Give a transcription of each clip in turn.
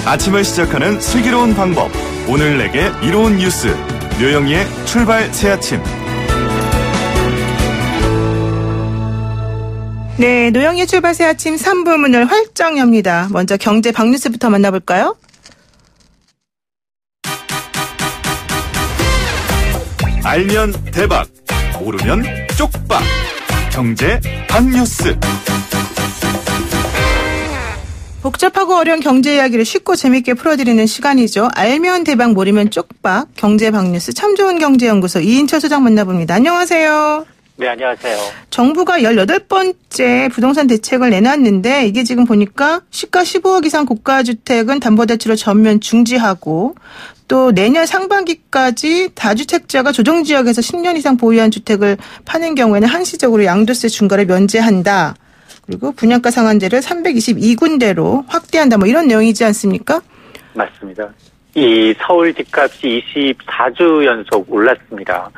아침을 시작하는 슬기로운 방법. 오늘 내게 이로운 뉴스. 묘영이의 출발 새아침. 네, 노영희의 출발 새아침 3부 문을 활짝 엽니다. 먼저 경제 박뉴스부터 만나볼까요? 알면 대박, 모르면 쪽박. 경제 박뉴스. 복잡하고 어려운 경제 이야기를 쉽고 재밌게 풀어드리는 시간이죠. 알면 대박, 모르면 쪽박. 경제 박뉴스 참 좋은 경제연구소 이인철 소장 만나봅니다. 안녕하세요. 네, 안녕하세요. 정부가 18번째 부동산 대책을 내놨는데 이게 지금 보니까 시가 15억 이상 고가주택은 담보대출을 전면 중지하고 또 내년 상반기까지 다주택자가 조정지역에서 10년 이상 보유한 주택을 파는 경우에는 한시적으로 양도세 중과를 면제한다. 그리고 분양가 상한제를 322군데로 확대한다. 뭐 이런 내용이지 않습니까? 맞습니다. 이 서울 집값이 24주 연속 올랐습니다.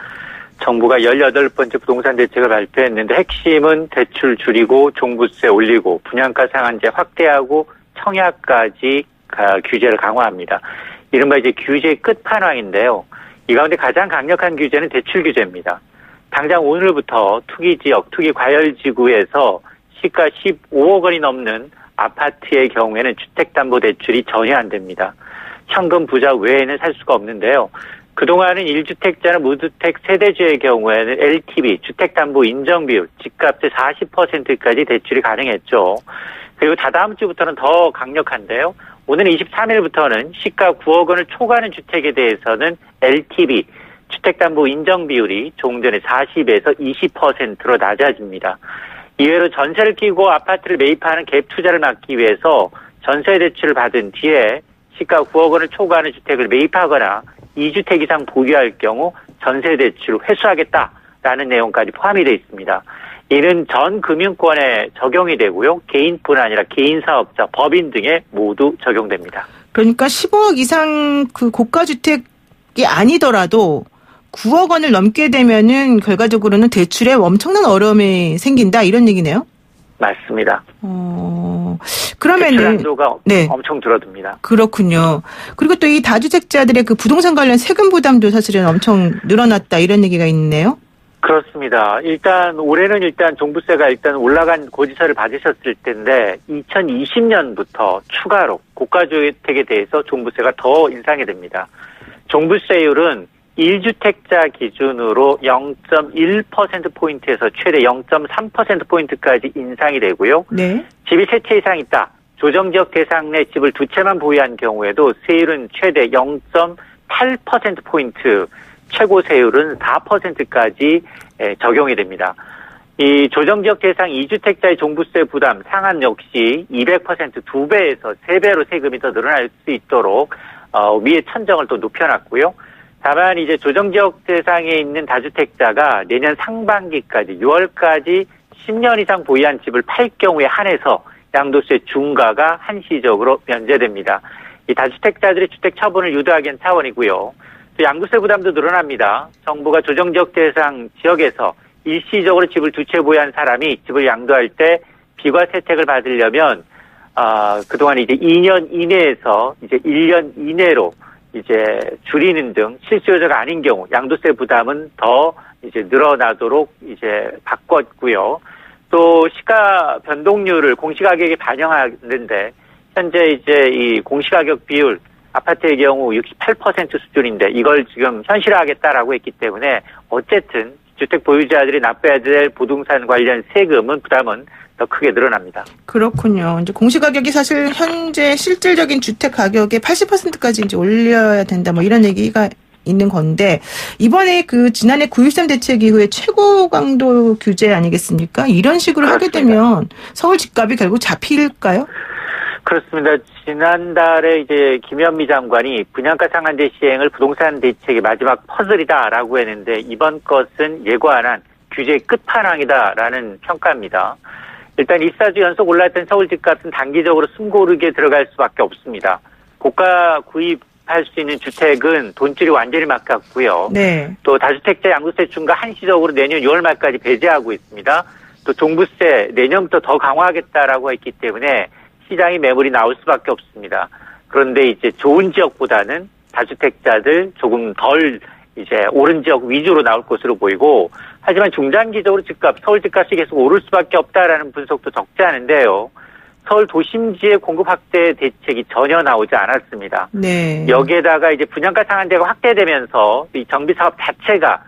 정부가 18번째 부동산 대책을 발표했는데 핵심은 대출 줄이고 종부세 올리고 분양가 상한제 확대하고 청약까지 규제를 강화합니다. 이른바 이제 규제 끝판왕인데요. 이 가운데 가장 강력한 규제는 대출 규제입니다. 당장 오늘부터 투기지역, 투기과열지구에서 시가 15억 원이 넘는 아파트의 경우에는 주택담보대출이 전혀 안 됩니다. 현금 부자 외에는 살 수가 없는데요. 그동안은 1주택자나 무주택 세대주의 경우에는 LTV, 주택담보 인정비율, 집값의 40%까지 대출이 가능했죠. 그리고 다다음 주부터는 더 강력한데요. 오는 23일부터는 시가 9억 원을 초과하는 주택에 대해서는 LTV, 주택담보 인정비율이 조금 전에 40에서 20%로 낮아집니다. 이외로 전세를 끼고 아파트를 매입하는 갭 투자를 막기 위해서 전세 대출을 받은 뒤에 시가 9억 원을 초과하는 주택을 매입하거나 2주택 이상 보유할 경우 전세 대출을 회수하겠다라는 내용까지 포함이 되어 있습니다. 이는 전 금융권에 적용이 되고요. 개인뿐 아니라 개인 사업자, 법인 등에 모두 적용됩니다. 그러니까 15억 이상 그 고가주택이 아니더라도 9억 원을 넘게 되면은 결과적으로는 대출에 엄청난 어려움이 생긴다 이런 얘기네요. 맞습니다. 그러면은 대출 한도가 엄청 줄어듭니다. 그렇군요. 그리고 또 이 다주택자들의 그 부동산 관련 세금 부담도 사실은 엄청 늘어났다 이런 얘기가 있네요. 그렇습니다. 올해는 종부세가 올라간 고지서를 받으셨을 텐데 2020년부터 추가로 고가주택에 대해서 종부세가 더 인상이 됩니다. 종부세율은 1주택자 기준으로 0.1%포인트에서 최대 0.3%포인트까지 인상이 되고요. 네. 집이 3채 이상 있다. 조정지역 대상 내 집을 2채만 보유한 경우에도 세율은 최대 0.8%포인트, 최고 세율은 4%까지 적용이 됩니다. 이 조정지역 대상 2주택자의 종부세 부담 상한 역시 200% 2배에서 3배로 세금이 더 늘어날 수 있도록 위에 천정을 또 높여놨고요. 다만 이제 조정지역 대상에 있는 다주택자가 내년 상반기까지 6월까지 10년 이상 보유한 집을 팔 경우에 한해서 양도세 중과가 한시적으로 면제됩니다. 이 다주택자들의 주택 처분을 유도하기 위한 차원이고요. 또 양도세 부담도 늘어납니다. 정부가 조정지역 대상 지역에서 일시적으로 집을 2채 보유한 사람이 집을 양도할 때 비과세 혜택을 받으려면 그동안 이제 2년 이내에서 이제 1년 이내로 이제 줄이는 등 실수요자가 아닌 경우 양도세 부담은 더 이제 늘어나도록 이제 바꿨고요. 또 시가 변동률을 공시가격에 반영하는데 현재 이제 이 공시가격 비율 아파트의 경우 68% 수준인데 이걸 지금 현실화하겠다라고 했기 때문에 어쨌든 주택 보유자들이 납부해야 될 부동산 관련 세금은 부담은 더 크게 늘어납니다. 그렇군요. 이제 공시가격이 사실 현재 실질적인 주택 가격의 80%까지 이제 올려야 된다. 뭐 이런 얘기가 있는 건데 이번에 그 지난해 9.13 대책 이후에 최고 강도 규제 아니겠습니까? 이런 식으로 그렇습니다. 하게 되면 서울 집값이 결국 잡힐까요? 그렇습니다. 지난달에 이제 김현미 장관이 분양가 상한제 시행을 부동산 대책의 마지막 퍼즐이다라고 했는데 이번 것은 예고한 규제 끝판왕이다라는 평가입니다. 일단 24주 연속 올랐던 서울 집값은 단기적으로 숨고르게 들어갈 수밖에 없습니다. 고가 구입할 수 있는 주택은 돈줄이 완전히 막혔고요. 네. 또 다주택자 양도세 중과 한시적으로 내년 6월 말까지 배제하고 있습니다. 또 종부세 내년부터 더 강화하겠다라고 했기 때문에 시장이 매물이 나올 수밖에 없습니다. 그런데 이제 좋은 지역보다는 다주택자들 조금 덜 이제 오른 지역 위주로 나올 것으로 보이고, 하지만 중장기적으로 서울 집값이 계속 오를 수밖에 없다라는 분석도 적지 않은데요. 서울 도심지의 공급 확대 대책이 전혀 나오지 않았습니다. 네. 여기에다가 이제 분양가 상한제가 확대되면서 이 정비 사업 자체가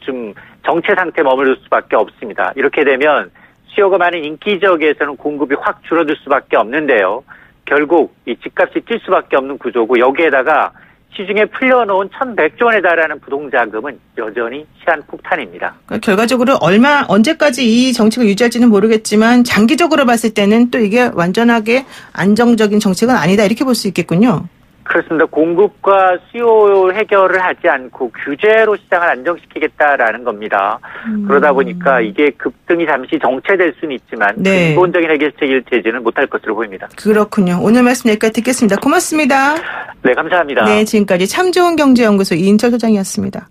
좀 정체 상태에 머무를 수밖에 없습니다. 이렇게 되면 수요가 많은 인기 지역에서는 공급이 확 줄어들 수밖에 없는데요. 결국 이 집값이 뛸 수밖에 없는 구조고, 여기에다가 시중에 풀려놓은 1,100조 원에 달하는 부동자금은 여전히 시한폭탄입니다. 그러니까 결과적으로 언제까지 이 정책을 유지할지는 모르겠지만 장기적으로 봤을 때는 또 이게 완전하게 안정적인 정책은 아니다, 이렇게 볼 수 있겠군요. 그렇습니다. 공급과 수요 해결을 하지 않고 규제로 시장을 안정시키겠다라는 겁니다. 그러다 보니까 이게 급등이 잠시 정체될 수는 있지만 네. 근본적인 해결책을 제지는 못할 것으로 보입니다. 그렇군요. 오늘 말씀 여기까지 듣겠습니다. 고맙습니다. 네, 감사합니다. 네, 지금까지 참 좋은 경제연구소 이인철 소장이었습니다.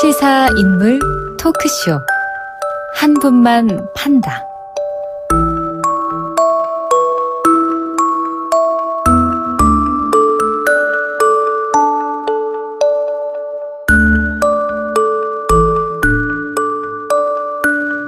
시사 인물 토크쇼 한 분만 판다.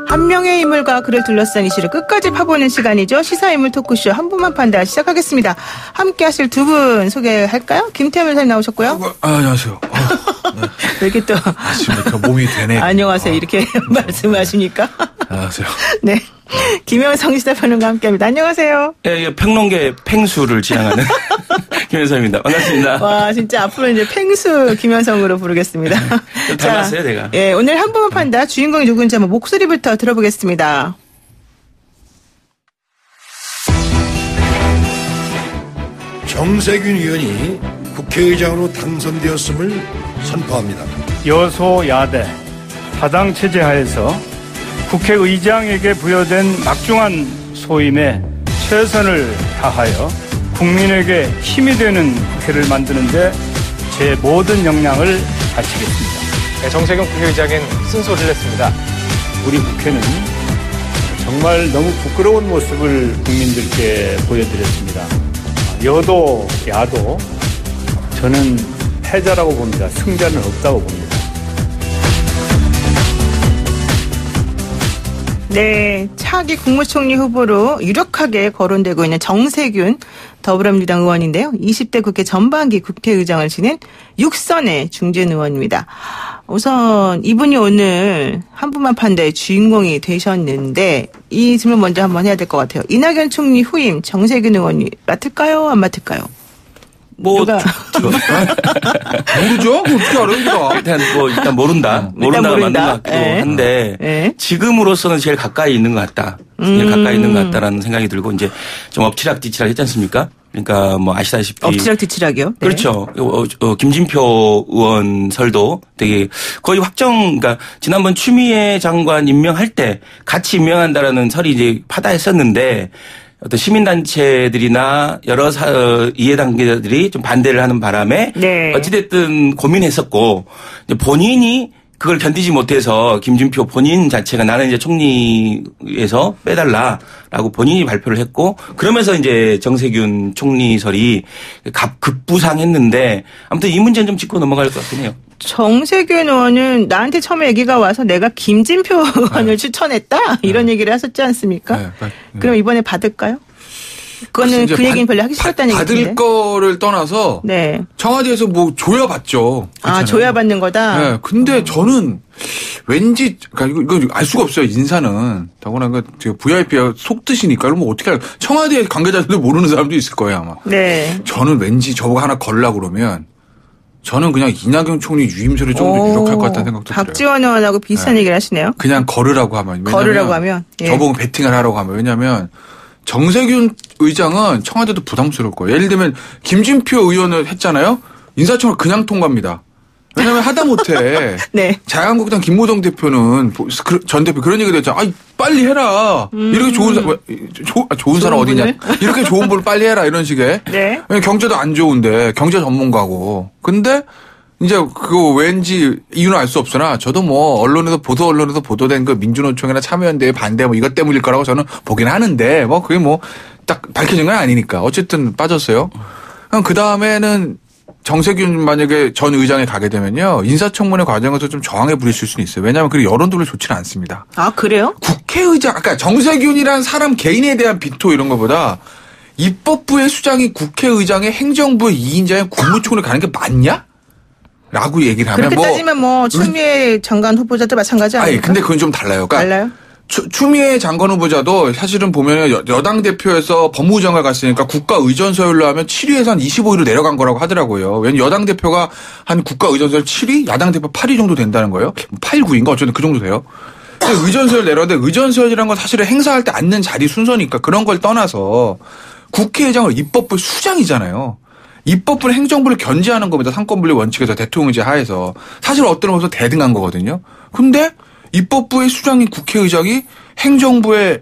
한 명의 인물과 그를 둘러싼 이슈를 끝까지 파보는 시간이죠. 시사인물 토크쇼 한 분만 판다 시작하겠습니다. 함께 하실 두 분 소개할까요? 김태현 변호사님 나오셨고요. 안녕하세요. 네. 이렇게 또 아침부터 몸이 되네. 안녕하세요. 이렇게 말씀하시니까. 안녕하세요. 네. 김영성 시사평론가 함께합니다. 안녕하세요. 예, 평론계 팽수를 지향하는 김현성입니다. 반갑습니다. 와, 진짜 앞으로 이제 팽수 김현성으로 부르겠습니다. 좀 닮았어요, 내가. 예, 오늘 한 분만 판다 주인공이 누군지 한번 목소리부터 들어보겠습니다. 정세균 의원이 국회의장으로 당선되었음을 선포합니다. 여소야대 다당 체제 하에서 국회의장에게 부여된 막중한 소임에 최선을 다하여 국민에게 힘이 되는 국회를 만드는 데 제 모든 역량을 바치겠습니다. 네, 정세균 국회의장은 쓴소리를 했습니다. 우리 국회는 정말 너무 부끄러운 모습을 국민들께 보여드렸습니다. 여도 야도 저는 패자라고 봅니다. 승자는 없다고 봅니다. 네, 차기 국무총리 후보로 유력하게 거론되고 있는 정세균 더불어민주당 의원인데요. 20대 국회 전반기 국회의장을 지낸 6선의 중진 의원입니다. 우선 이분이 오늘 한 분만 판다의 주인공이 되셨는데 이 질문 먼저 한번 해야 될 것 같아요. 이낙연 총리 후임 정세균 의원이 맡을까요? 안 맡을까요? 모르죠? 어떻게 알아요? 일단 모른다 맞는 것 같기도 한데 네. 지금으로서는 제일 가까이 있는 것 같다. 제일 가까이 있는 것 같다라는 생각이 들고 이제 좀 엎치락뒤치락 했지 않습니까? 그러니까 뭐 아시다시피 엎치락뒤치락이요? 네. 그렇죠. 김진표 의원설도 되게 거의 확정. 그러니까 지난번 추미애 장관 임명할 때 같이 임명한다라는 설이 이제 파다했었는데. 어떤 시민단체들이나 여러 이해단계자들이 좀 반대를 하는 바람에 네. 어찌됐든 고민했었고 이제 본인이 그걸 견디지 못해서 김진표 본인 자체가 나는 이제 총리에서 빼달라라고 본인이 발표를 했고 그러면서 이제 정세균 총리설이 급부상했는데 아무튼 이 문제는 좀 짚고 넘어갈 것 같긴 해요. 정세균 의원은 나한테 처음에 얘기가 와서 내가 김진표 의원을 추천했다 이런 얘기를 하셨지 않습니까? 그럼 이번에 받을까요? 그거는 그 얘기는 별로 하기 싫었다는 얘기인데. 받을 거를 떠나서 네. 청와대에서 뭐 조여받죠. 아, 조여받는 거다? 네. 근데 저는 왠지 그러니까 이거 알 수가 없어요. 인사는. 더구나 VIP가 속뜻이니까 그러면 어떻게 알아요. 청와대 관계자들도 모르는 사람도 있을 거예요 아마. 네. 저는 왠지 저거 하나 걸려고 그러면 저는 그냥 이낙연 총리 유임설이 좀 더 유력할 것 같다는 생각도 들어요. 박지원 의원하고 비슷한 얘기를 하시네요. 그냥 걸으라고 하면. 걸으라고 하면. 예. 저보고 배팅을 하라고 하면. 왜냐하면 정세균 의장은 청와대도 부담스러울 거예요. 예를 들면 김진표 의원을 했잖아요. 인사청을 그냥 통과합니다. 왜냐하면 하다못해 네. 자유한국당 김무성 대표는 전 대표 그런 얘기도 했잖아. 빨리 해라. 이렇게 좋은 사람 어디냐. 이렇게 좋은 분을 빨리 해라 이런 식의. 네. 경제도 안 좋은데 경제 전문가고. 근데 이제 그거 왠지 이유는 알 수 없으나 저도 뭐 언론에서 보도된 그 민주노총이나 참여연대의 반대 뭐 이것 때문일 거라고 저는 보긴 하는데 뭐 그게 뭐 딱 밝혀진 건 아니니까 어쨌든 빠졌어요. 그 다음에는 정세균 만약에 전 의장이 가게 되면요. 인사청문회 과정에서 좀 저항에 부딪힐 수는 있어요. 왜냐하면 그 여론들이 좋지는 않습니다. 아, 그래요? 국회의장, 그러니까 정세균이란 사람 개인에 대한 비토 이런 것보다 입법부의 수장이 국회의장의 행정부의 2인자인 국무총리 가는 게 맞냐? 라고 얘기를 하면 그렇게 따지면 뭐 추미애 장관 후보자도 마찬가지 아닙니까? 아니, 근데 그건 좀 달라요. 그러니까 달라요? 추미애 장관 후보자도 사실은 보면 여당 대표에서 법무부 장관 갔으니까 국가의전서열로 하면 7위에서 한 25위로 내려간 거라고 하더라고요. 왜냐면 여당 대표가 한 국가의전서열 7위, 야당 대표 8위 정도 된다는 거예요. 8, 9위인가 어쨌든 그 정도 돼요. 의전서열 내려는데 의전서열이라는 건 사실은 행사할 때 앉는 자리 순서니까 그런 걸 떠나서 국회의장은 입법부 수장이잖아요. 입법부는 행정부를 견제하는 겁니다. 상권분리 원칙에서 대통령제 하에서. 사실 어떤 의미에서 대등한 거거든요. 근데 입법부의 수장인 국회의장이 행정부의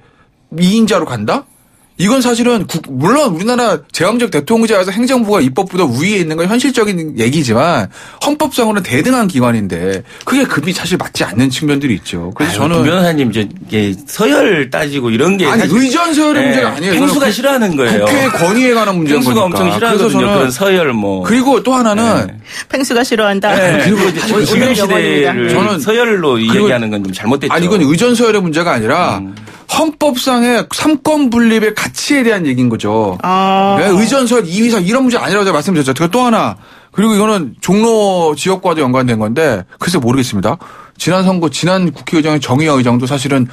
2인자로 간다? 이건 사실은 물론 우리나라 제왕적 대통령제에서 행정부가 입법보다 위에 있는 건 현실적인 얘기지만 헌법상으로는 대등한 기관인데 그게 급이 사실 맞지 않는 측면들이 있죠. 그래서 저는 변호사님 이제 서열 따지고 이런 게 아니 의전 서열의 문제가 아니에요. 펭수가 싫어하는 거예요. 국회 권위에 관한 문제인 거니까. 펭수가 엄청 싫어하거든요. 저는 그런 서열 뭐. 그리고 또 하나는 펭수가 싫어한다. 그리고 지금 시대를 저는 서열로 얘기하는 건 좀 잘못됐죠. 아니 이건 의전 서열의 문제가 아니라 헌법상의 삼권 분립의 가치에 대한 얘기인 거죠. 의전설 2위상 이런 문제 아니라고 제가 말씀드렸죠. 그리고 또 하나. 그리고 이거는 종로 지역과도 연관된 건데 글쎄 모르겠습니다. 지난 선거 지난 국회의장의 정의화 의장도 사실은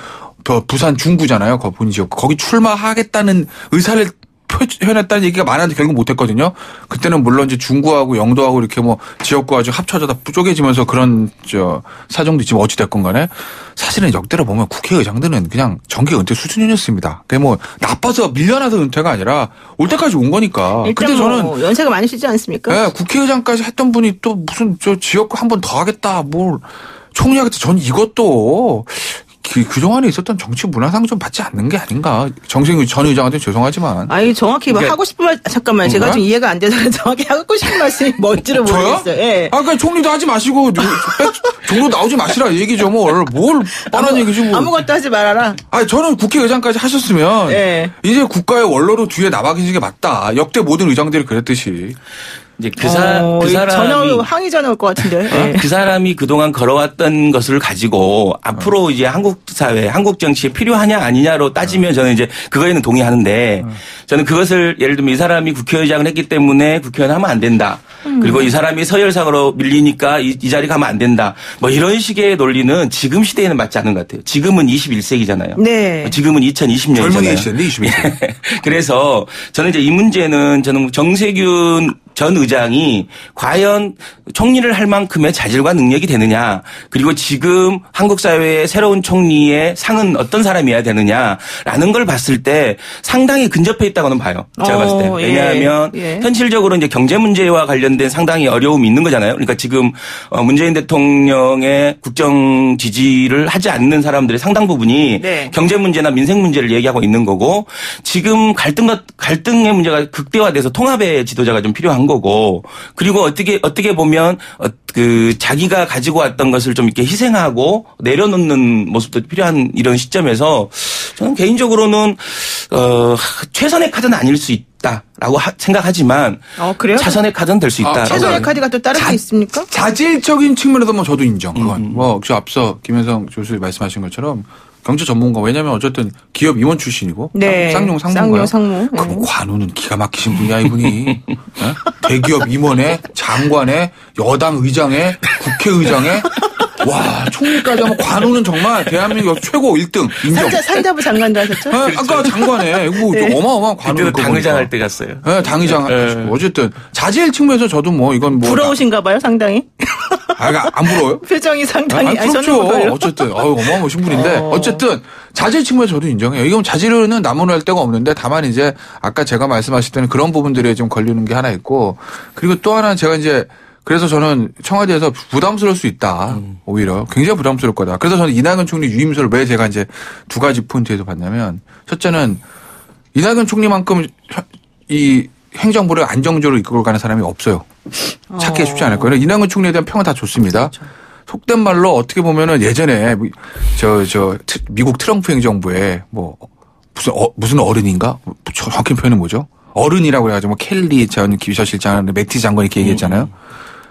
부산 중구잖아요. 본인 지역. 거기 출마하겠다는 의사를 표현했다는 얘기가 많았는데 결국 못했거든요. 그때는 물론 이제 중구하고 영도하고 이렇게 뭐 지역구가 좀 합쳐져다 쪼개지면서 그런 사정도 있지만 어찌됐건 간에 사실은 역대로 보면 국회의장들은 그냥 정계 은퇴 수준이었습니다. 그게 뭐 나빠서 밀려나서 은퇴가 아니라 올 때까지 온 거니까. 근데 저는 연세가 많으시지 않습니까? 네, 국회의장까지 했던 분이 또 무슨 지역구 한 번 더 하겠다 뭘 총리하겠다. 전 이것도 그동안에 있었던 정치 문화상 좀 맞지 않는 게 아닌가. 정세균 전 의장한테 죄송하지만. 아니, 정확히 뭐 하고 싶은 말, 잠깐만. 제가 좀 이해가 안 돼서 정확히 하고 싶은 말씀이 뭔지를 모르겠어요. 예. 그러니까 총리도 하지 마시고, 종로 나오지 마시라 얘기죠. 뭘 뻔한 얘기지 뭐. 아무것도 하지 말아라. 아니, 저는 국회의장까지 하셨으면. 예. 이제 국가의 원로로 뒤에 나와 계시는 게 맞다. 역대 모든 의장들이 그랬듯이. 이제 그 사람이 전혀 항의 전화 올 것 같은데. 네. 그 사람이 그동안 걸어왔던 것을 가지고 앞으로 이제 한국 사회, 한국 정치에 필요하냐 아니냐로 따지면 저는 이제 그거에는 동의하는데 저는 그것을 예를 들면 이 사람이 국회의장을 했기 때문에 국회의원 하면 안 된다. 그리고 이 사람이 서열상으로 밀리니까 이 자리 가면 안 된다. 뭐 이런 식의 논리는 지금 시대에는 맞지 않는 것 같아요. 지금은 21세기잖아요. 네. 지금은 2020년이잖아요. 젊은이 시대인데 21세기. 그래서 저는 이제 이 문제는 저는 정세균 전 의장이 과연 총리를 할 만큼의 자질과 능력이 되느냐, 그리고 지금 한국 사회의 새로운 총리의 상은 어떤 사람이어야 되느냐라는 걸 봤을 때 상당히 근접해 있다고는 봐요. 제가 봤을 때. 왜냐하면 현실적으로 이제 경제 문제와 관련된 상당히 어려움이 있는 거잖아요. 그러니까 지금 문재인 대통령의 국정 지지를 하지 않는 사람들의 상당 부분이 경제 문제나 민생 문제를 얘기하고 있는 거고, 지금 갈등의 문제가 극대화돼서 통합의 지도자가 좀 필요한 거고, 그리고 어떻게 보면 자기가 가지고 왔던 것을 좀 이렇게 희생하고 내려놓는 모습도 필요한 이런 시점에서 저는 개인적으로는 최선의 카드는 아닐 수 있다라고 생각하지만 그래요? 차선의 카드는 될 수 있다. 최선의 카드가 또 다른 게 있습니까? 자질적인 측면에서 뭐 저도 인정. 그건 뭐 앞서 김현성 교수님 말씀하신 것처럼 경제 전문가, 왜냐하면 어쨌든 기업 임원 출신이고 쌍용 상무인가요? 상무. 그럼 관우는 기가 막히신 분이야 이분이. 대기업 임원에 장관에 여당 의장에 국회의장에 와 총리까지 하면 관우는 정말 대한민국 최고 1등 인정. 산자부 장관도 하셨죠? 아까 장관에 이거 어마어마한 관우. 당의장 할 때 갔어요. 네, 당의장 하시고 어쨌든 자질 측면에서 저도 뭐 이건 뭐 부러우신가 봐요 상당히. 안 부러워요? 표정이 상당히 부럽죠. 어쨌든 어마어마하신 분인데 어쨌든 자질 측면에서 저도 인정해요. 이건 자질은 나무랄 데가 없는데 다만 이제 아까 제가 말씀하실 때는 그런 부분들에 좀 걸리는 게 하나 있고, 그리고 또 하나 제가 이제 그래서 저는 청와대에서 부담스러울 수 있다. 오히려 굉장히 부담스러울 거다. 그래서 저는 이낙연 총리 유임설을 왜 제가 이제 두 가지 포인트에서 봤냐면, 첫째는 이낙연 총리만큼 이 행정부를 안정적으로 이끌고 가는 사람이 없어요. 찾기 쉽지 않을 거예요. 이낙연 총리에 대한 평은 다 좋습니다. 그렇죠. 속된 말로 어떻게 보면은 예전에 미국 트럼프 행정부에 무슨 어른인가? 정확히 표현은 뭐죠? 어른이라고 해가지고 켈리 전 비서실장, 매티 장관 이렇게 얘기했잖아요.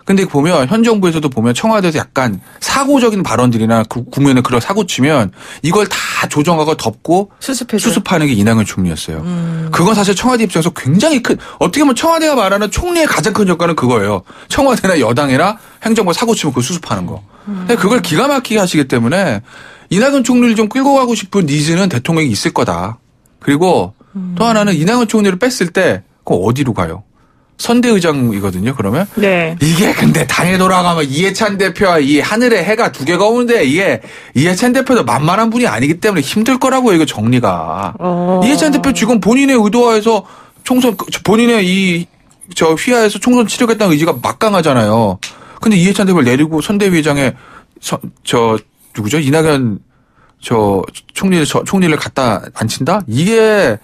근데 보면 현 정부에서도 보면 청와대에서 약간 사고적인 발언들이나 국면에 그런 사고 치면 이걸 다 조정하고 덮고 수습하는 게 이낙연 총리였어요. 그건 사실 청와대 입장에서 굉장히 큰, 어떻게 보면 청와대가 말하는 총리의 가장 큰 역할은 그거예요. 청와대나 여당이나 행정부 사고 치면 그걸 수습하는 거. 근데 그걸 기가 막히게 하시기 때문에 이낙연 총리를 좀 끌고 가고 싶은 니즈는 대통령이 있을 거다. 그리고 또 하나는 이낙연 총리를 뺐을 때 그럼 어디로 가요? 선대의장이거든요, 그러면? 네. 이게 근데 당에 돌아가면 이해찬 대표와 이 하늘에 해가 두 개가 오는데 이게 이해찬 대표도 만만한 분이 아니기 때문에 힘들 거라고요, 이거 정리가. 이해찬 대표 지금 본인의 의도화에서 총선, 본인의 휘하에서 총선 치르겠다는 의지가 막강하잖아요. 근데 이해찬 대표를 내리고 선대위의장에 누구죠? 이낙연 총리를 갖다 앉힌다? 이게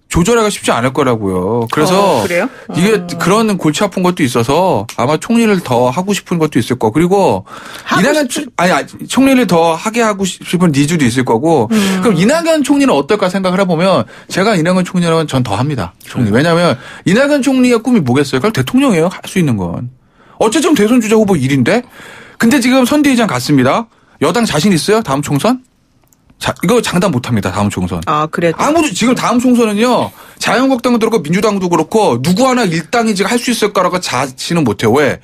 조절하기가 쉽지 않을 거라고요. 그래서 그래요? 이게 그런 골치 아픈 것도 있어서 아마 총리를 더 하고 싶은 것도 있을 거고 그리고 이낙연 총리를 더 하게 하고 싶은 니즈도 있을 거고 그럼 이낙연 총리는 어떨까 생각을 해보면 제가 이낙연 총리라면 전 더 합니다. 총리. 왜냐하면 이낙연 총리의 꿈이 뭐겠어요? 그럼 대통령이에요. 할 수 있는 건. 어쨌든 대선 주자 후보 1인데 근데 지금 선대위장 갔습니다. 여당 자신 있어요? 다음 총선? 이거 장담 못합니다. 다음 총선. 그래도 지금 다음 총선은요. 자유한국당도 그렇고 민주당도 그렇고 누구 하나 일당이 지금 할 수 있을 거라고 자신은 못해요. 왜?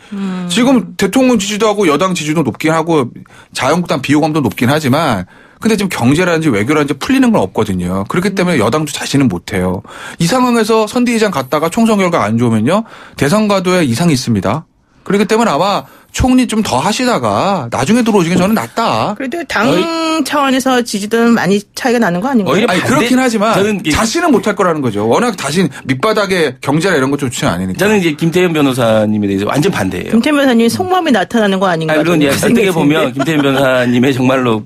지금 대통령 지지도 하고 여당 지지도 높긴 하고 자유한국당 비호감도 높긴 하지만 근데 지금 경제라든지 외교라든지 풀리는 건 없거든요. 그렇기 때문에 여당도 자신은 못해요. 이 상황에서 선대위장 갔다가 총선 결과 안 좋으면요. 대선 가도에 이상이 있습니다. 그렇기 때문에 아마 총리 좀 더 하시다가 나중에 들어오시긴 저는 낫다. 그래도 당 차원에서 지지도는 많이 차이가 나는 거 아닌가요? 아니, 그렇긴 하지만 저는 자신은 못할 거라는 거죠. 워낙 자신 밑바닥에 경제나 이런 것 좀 좋지 않으니까. 저는 이제 김태현 변호사님에 대해서 완전 반대예요. 김태현 변호사님 속마음이 나타나는 거 아닌가? 그건 어떻게 보면 김태현 변호사님의 정말로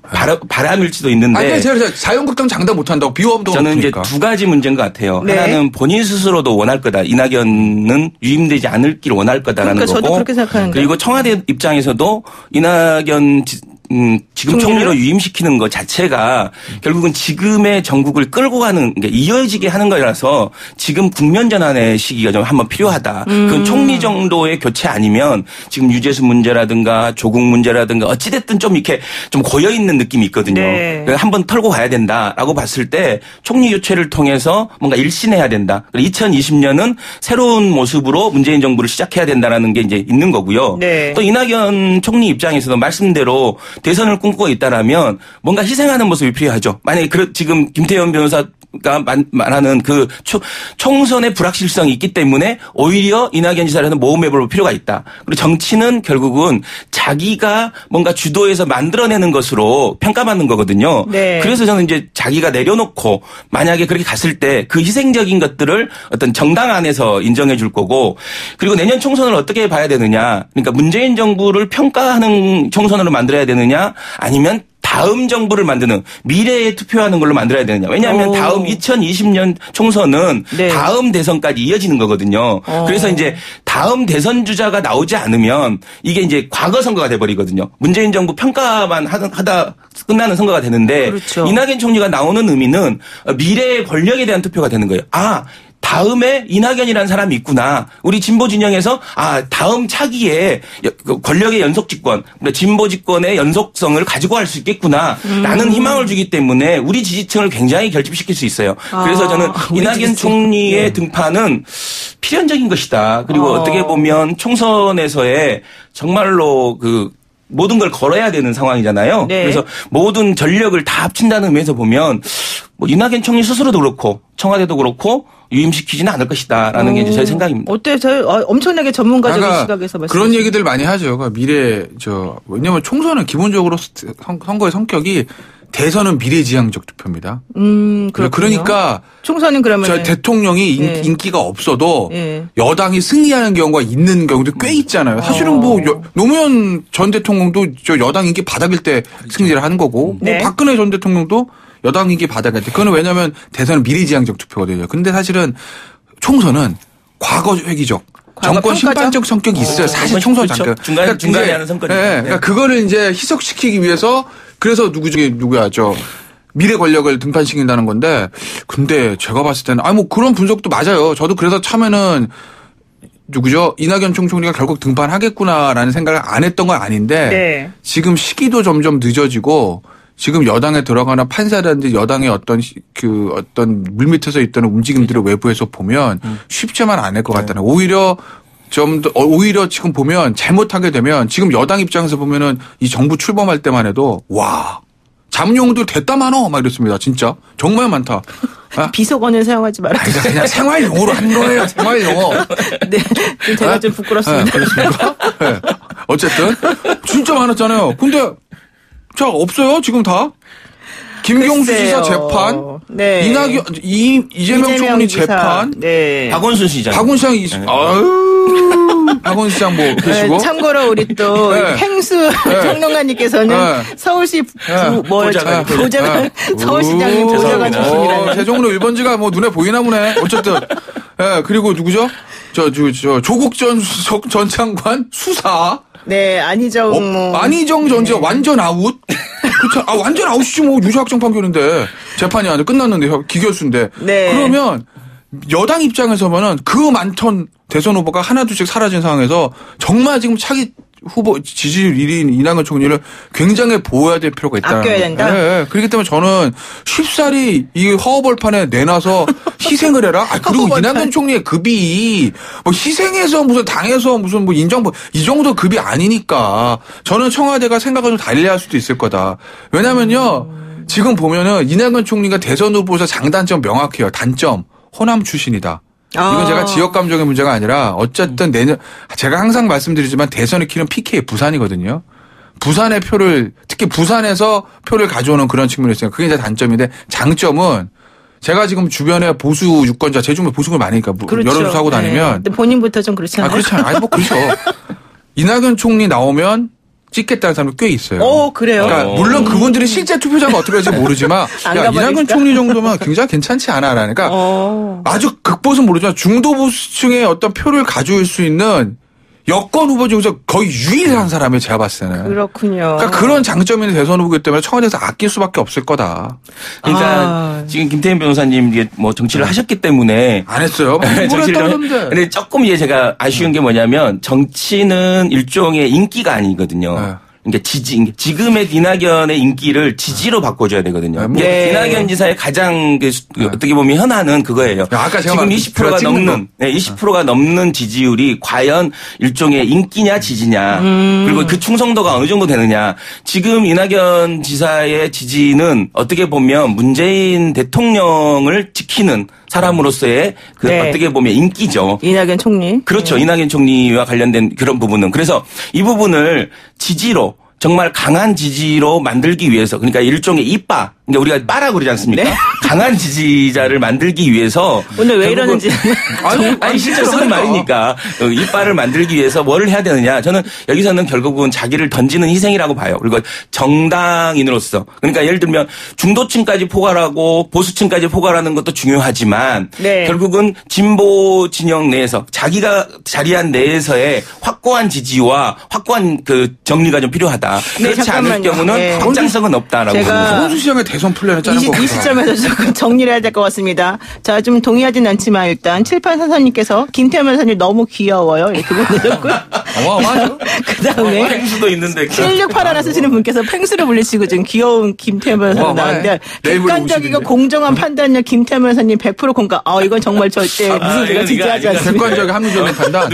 바람일지도 있는데. 제가 자유한국당 장담 못한다고 비호감도 저는 없으니까. 이제 두 가지 문제인 것 같아요. 네. 하나는 본인 스스로도 원할 거다. 이낙연은 유임되지 않을 길 원할 거다라는 그러니까 거고. 저도 그렇게 생각하는데. 그리고 청와대 입장에서도 이낙연 지금 총리로 유임시키는 것 자체가 결국은 지금의 정국을 끌고 가는 이어지게 하는 거라서 지금 국면 전환의 시기가 좀 한번 필요하다. 그건 총리 정도의 교체 아니면 지금 유재수 문제라든가 조국 문제라든가 어찌됐든 좀 이렇게 좀 고여 있는 느낌이 있거든요. 네. 한번 털고 가야 된다라고 봤을 때 총리 교체를 통해서 뭔가 일신해야 된다. 2020년은 새로운 모습으로 문재인 정부를 시작해야 된다라는 게 이제 있는 거고요. 네. 또 이낙연 총리 입장에서도 말씀대로 대선을 꿈꾸고 있다라면 뭔가 희생하는 모습이 필요하죠. 만약에 지금 김태현 변호사가 말하는 그 총선의 불확실성이 있기 때문에 오히려 이낙연 지사를 모험해 볼 필요가 있다. 그리고 정치는 결국은 자기가 뭔가 주도해서 만들어내는 것으로 평가받는 거거든요. 네. 그래서 저는 이제 자기가 내려놓고 만약에 그렇게 갔을 때 그 희생적인 것들을 어떤 정당 안에서 인정해 줄 거고 그리고 내년 총선을 어떻게 봐야 되느냐. 그러니까 문재인 정부를 평가하는 총선으로 만들어야 되느냐 아니면 다음 정부를 만드는 미래에 투표하는 걸로 만들어야 되느냐. 왜냐하면 다음 2020년 총선은 네. 다음 대선까지 이어지는 거거든요. 그래서 이제 다음 대선 주자가 나오지 않으면 이게 이제 과거 선거가 돼버리거든요. 문재인 정부 평가만 하다 끝나는 선거가 되는데 그렇죠. 이낙연 총리가 나오는 의미는 미래의 권력에 대한 투표가 되는 거예요. 다음에 이낙연이라는 사람이 있구나. 우리 진보 진영에서 다음 차기에 권력의 연속 집권, 진보 집권의 연속성을 가지고 갈 수 있겠구나. 라는 희망을 주기 때문에 우리 지지층을 굉장히 결집시킬 수 있어요. 그래서 저는 이낙연 총리의 등판은 필연적인 것이다. 그리고 어떻게 보면 총선에서의 정말로 모든 걸 걸어야 되는 상황이잖아요. 네. 그래서 모든 전력을 다 합친다는 의미에서 보면 이낙연 총리 스스로도 그렇고 청와대도 그렇고 유임시키지는 않을 것이다라는 게 이제 제 생각입니다. 어때요? 엄청나게 전문가적인 시각에서 말씀. 그런 얘기들 많이 하죠. 미래 왜냐하면 총선은 기본적으로 선거의 성격이 대선은 미래지향적 투표입니다. 그러니까 총선은 그러면 대통령이 인기가 없어도 여당이 승리하는 경우가 있는 경우도 꽤 있잖아요. 사실은 노무현 전 대통령도 여당 인기 바닥일 때 승리를 하는 거고 박근혜 전 대통령도 여당 인기 바닥일 때 그거는 왜냐하면 대선은 미래지향적 투표거든요. 근데 사실은 총선은 과거 회기적. 과거 정권 평가적? 심판적 성격이 있어요. 사실 총선 그렇죠. 잠깐. 중간에 하는 성격이 네, 있는데. 그러니까 그거를 이제 희석시키기 위해서 그래서 누구야 미래 권력을 등판시킨다는 건데 근데 제가 봤을 때는 뭐 그런 분석도 맞아요. 저도 그래서 처음에는 누구죠? 이낙연 총리가 결국 등판하겠구나라는 생각을 안 했던 건 아닌데 네. 지금 시기도 점점 늦어지고 지금 여당에 들어가는 판사라든지 여당의 어떤 물밑에서 있던 움직임들을 외부에서 보면 쉽지만 않을 것 같다는. 오히려 지금 보면 잘못하게 되면 지금 여당 입장에서 보면은 이 정부 출범할 때만 해도 와 잠룡들 됐다 많어 막 이랬습니다. 진짜 정말 많다. 비속어는 사용하지 말아주세요. 그냥 생활 용어로 한 거예요. 생활 용어. 네, 제가 좀 부끄럽습니다. 네, 그렇습니까? 네. 어쨌든 진짜 많았잖아요. 근데 자 없어요 지금 다. 김경수 지사 재판, 네. 이재명 총리 재판, 네. 박원순 시장. 박원순 시장 뭐 계시고. 네, 참고로 우리 또 네. 팽수 평론가님께서는 네. 서울시 보좌관. 서울시장님 보좌관 출신이라는. 세종로 1번지가 뭐 눈에 보이나 보네. 어쨌든. 예, 그리고 누구죠? 조국 전 장관 수사. 네, 안희정 전 지사 완전 아웃. 그렇죠. 완전 아웃이지 뭐 유죄확정 판결인데 재판이 아직 끝났는데 기결수인데. 네. 그러면 여당 입장에서는 그 많던 대선 후보가 하나둘씩 사라진 상황에서 정말 지금 차기 후보 지지율 1위인 이낙연 총리를 굉장히 보호해야 될 필요가 있다. 아껴야 된다. 네. 그렇기 때문에 저는 쉽사리 이 허허벌판에 내놔서 희생을 해라. 그리고 이낙연 총리의 급이 뭐 희생해서 무슨 당해서 무슨 뭐 인정부 이 정도 급이 아니니까 저는 청와대가 생각을 좀 달리할 수도 있을 거다. 왜냐면요. 지금 보면은 이낙연 총리가 대선 후보에서 장단점 명확해요. 단점 호남 출신이다. 이건 제가 지역 감정의 문제가 아니라 어쨌든 내년 제가 항상 말씀드리지만 대선의 키는 PK 부산이거든요. 부산의 표를 특히 부산에서 표를 가져오는 그런 측면이 있어요. 그게 이제 단점인데 장점은 제가 지금 주변에 보수 유권자 제주도 보수를 많으니까 그렇죠. 여론조사 하고 다니면. 네. 근데 본인부터 좀 그렇지 않아요? 그렇지 않아요. 뭐 그렇죠. 이낙연 총리 나오면 찍겠다는 사람이 꽤 있어요. 그래요? 그러니까 물론 그분들이 실제 투표자가 어떻게 될지 모르지만 야, 이낙연 총리 정도면 굉장히 괜찮지 않아? 그러니까 아주 극보수는 모르지만 중도보수층의 어떤 표를 가져올 수 있는 여권 후보 중에서 거의 유일한 사람이 제가 봤을 때는. 그렇군요. 그러니까 그런 장점이 있는 대선 후보이기 때문에 청와대에서 아낄 수밖에 없을 거다. 그러니까 지금 김태현 변호사님 이게 뭐 정치를 하셨기 때문에 안 했어요. 근데 조금 이제 제가 아쉬운 게 뭐냐면 정치는 일종의 인기가 아니거든요. 네. 그러니까 지금의 이낙연의 인기를 지지로 바꿔줘야 되거든요. 네. 이낙연 지사의 가장 어떻게 보면 현안은 그거예요. 아까 제가 지금 20%가 넘는 20%가 넘는 지지율이 과연 일종의 인기냐 지지냐 그리고 그 충성도가 어느 정도 되느냐. 지금 이낙연 지사의 지지는 어떻게 보면 문재인 대통령을 지키는 사람으로서의 네. 어떻게 보면 인기죠. 이낙연 총리. 그렇죠. 이낙연 총리와 관련된 그런 부분은. 그래서 이 부분을 지지로 정말 강한 지지로 만들기 위해서 그러니까 일종의 이빠 그러니까 우리가 빠라고 그러지 않습니까? 네. 강한 지지자를 만들기 위해서 오늘 왜 이러는지. 아니 실제로 쓰는 말이니까 이빠를 만들기 위해서 뭘 해야 되느냐. 저는 여기서는 결국은 자기를 던지는 희생이라고 봐요. 그리고 정당인으로서 그러니까 예를 들면 중도층까지 포괄하고 보수층까지 포괄하는 것도 중요하지만 네. 결국은 진보 진영 내에서 자기가 자리한 내에서의 확고한 지지와 확고한 그 정리가 좀 필요하다. 네, 그렇지 않을 잠깐만요. 경우는 네. 확장성은 없다라고 봅니다. 홍수 시장의 대선 플랜을 짜는 거 이 시점에서 조금 정리를 해야 될 것 같습니다. 자, 좀 동의하진 않지만 일단 7844님께서 김태현 변호사님 너무 귀여워요. 이렇게 보내셨고요. 맞아. 그다음에 팽수도 있는데 7681 쓰시는 분께서 팽수를 물리시고 지금 귀여운 김태현 변호사님 나왔는데 객관적이고 공정한 판단력 김태현 변호사님 100% 공감. 이건 정말 절대 무슨 제가 지지하지 않습니다. 객관적인 합리적인 판단.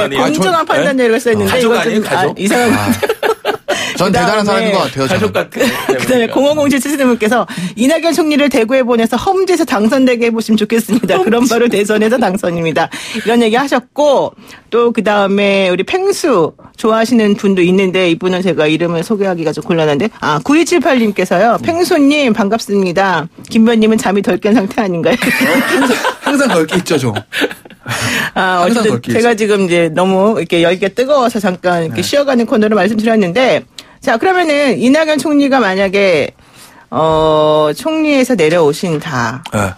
네, 공정한 판단력을 써있는데 가족 이건 아니에요, 좀 가족? 이상한 전 대단한 사람인 것 같아요. 가족 같은. 그다음에 0007 쓰시는 분께서 이낙연 총리를 대구에 보내서 험지에서 당선되게 해보시면 좋겠습니다. 그럼 바로 대선에서 당선입니다. 이런 얘기 하셨고 또 그다음에 우리 팽수 좋아하시는 분도 있는데 이분은 제가 이름을 소개하기가 좀 곤란한데 9278님께서요. 팽수님 반갑습니다. 김변님은 잠이 덜 깬 상태 아닌가요? 항상 넓게 있죠, 좀. 어쨌든 제가 지금 이제 너무 이렇게 열기가 뜨거워서 잠깐 이렇게 쉬어가는 코너로 말씀드렸는데 자, 그러면은 이낙연 총리가 만약에 총리에서 내려오신다. 네.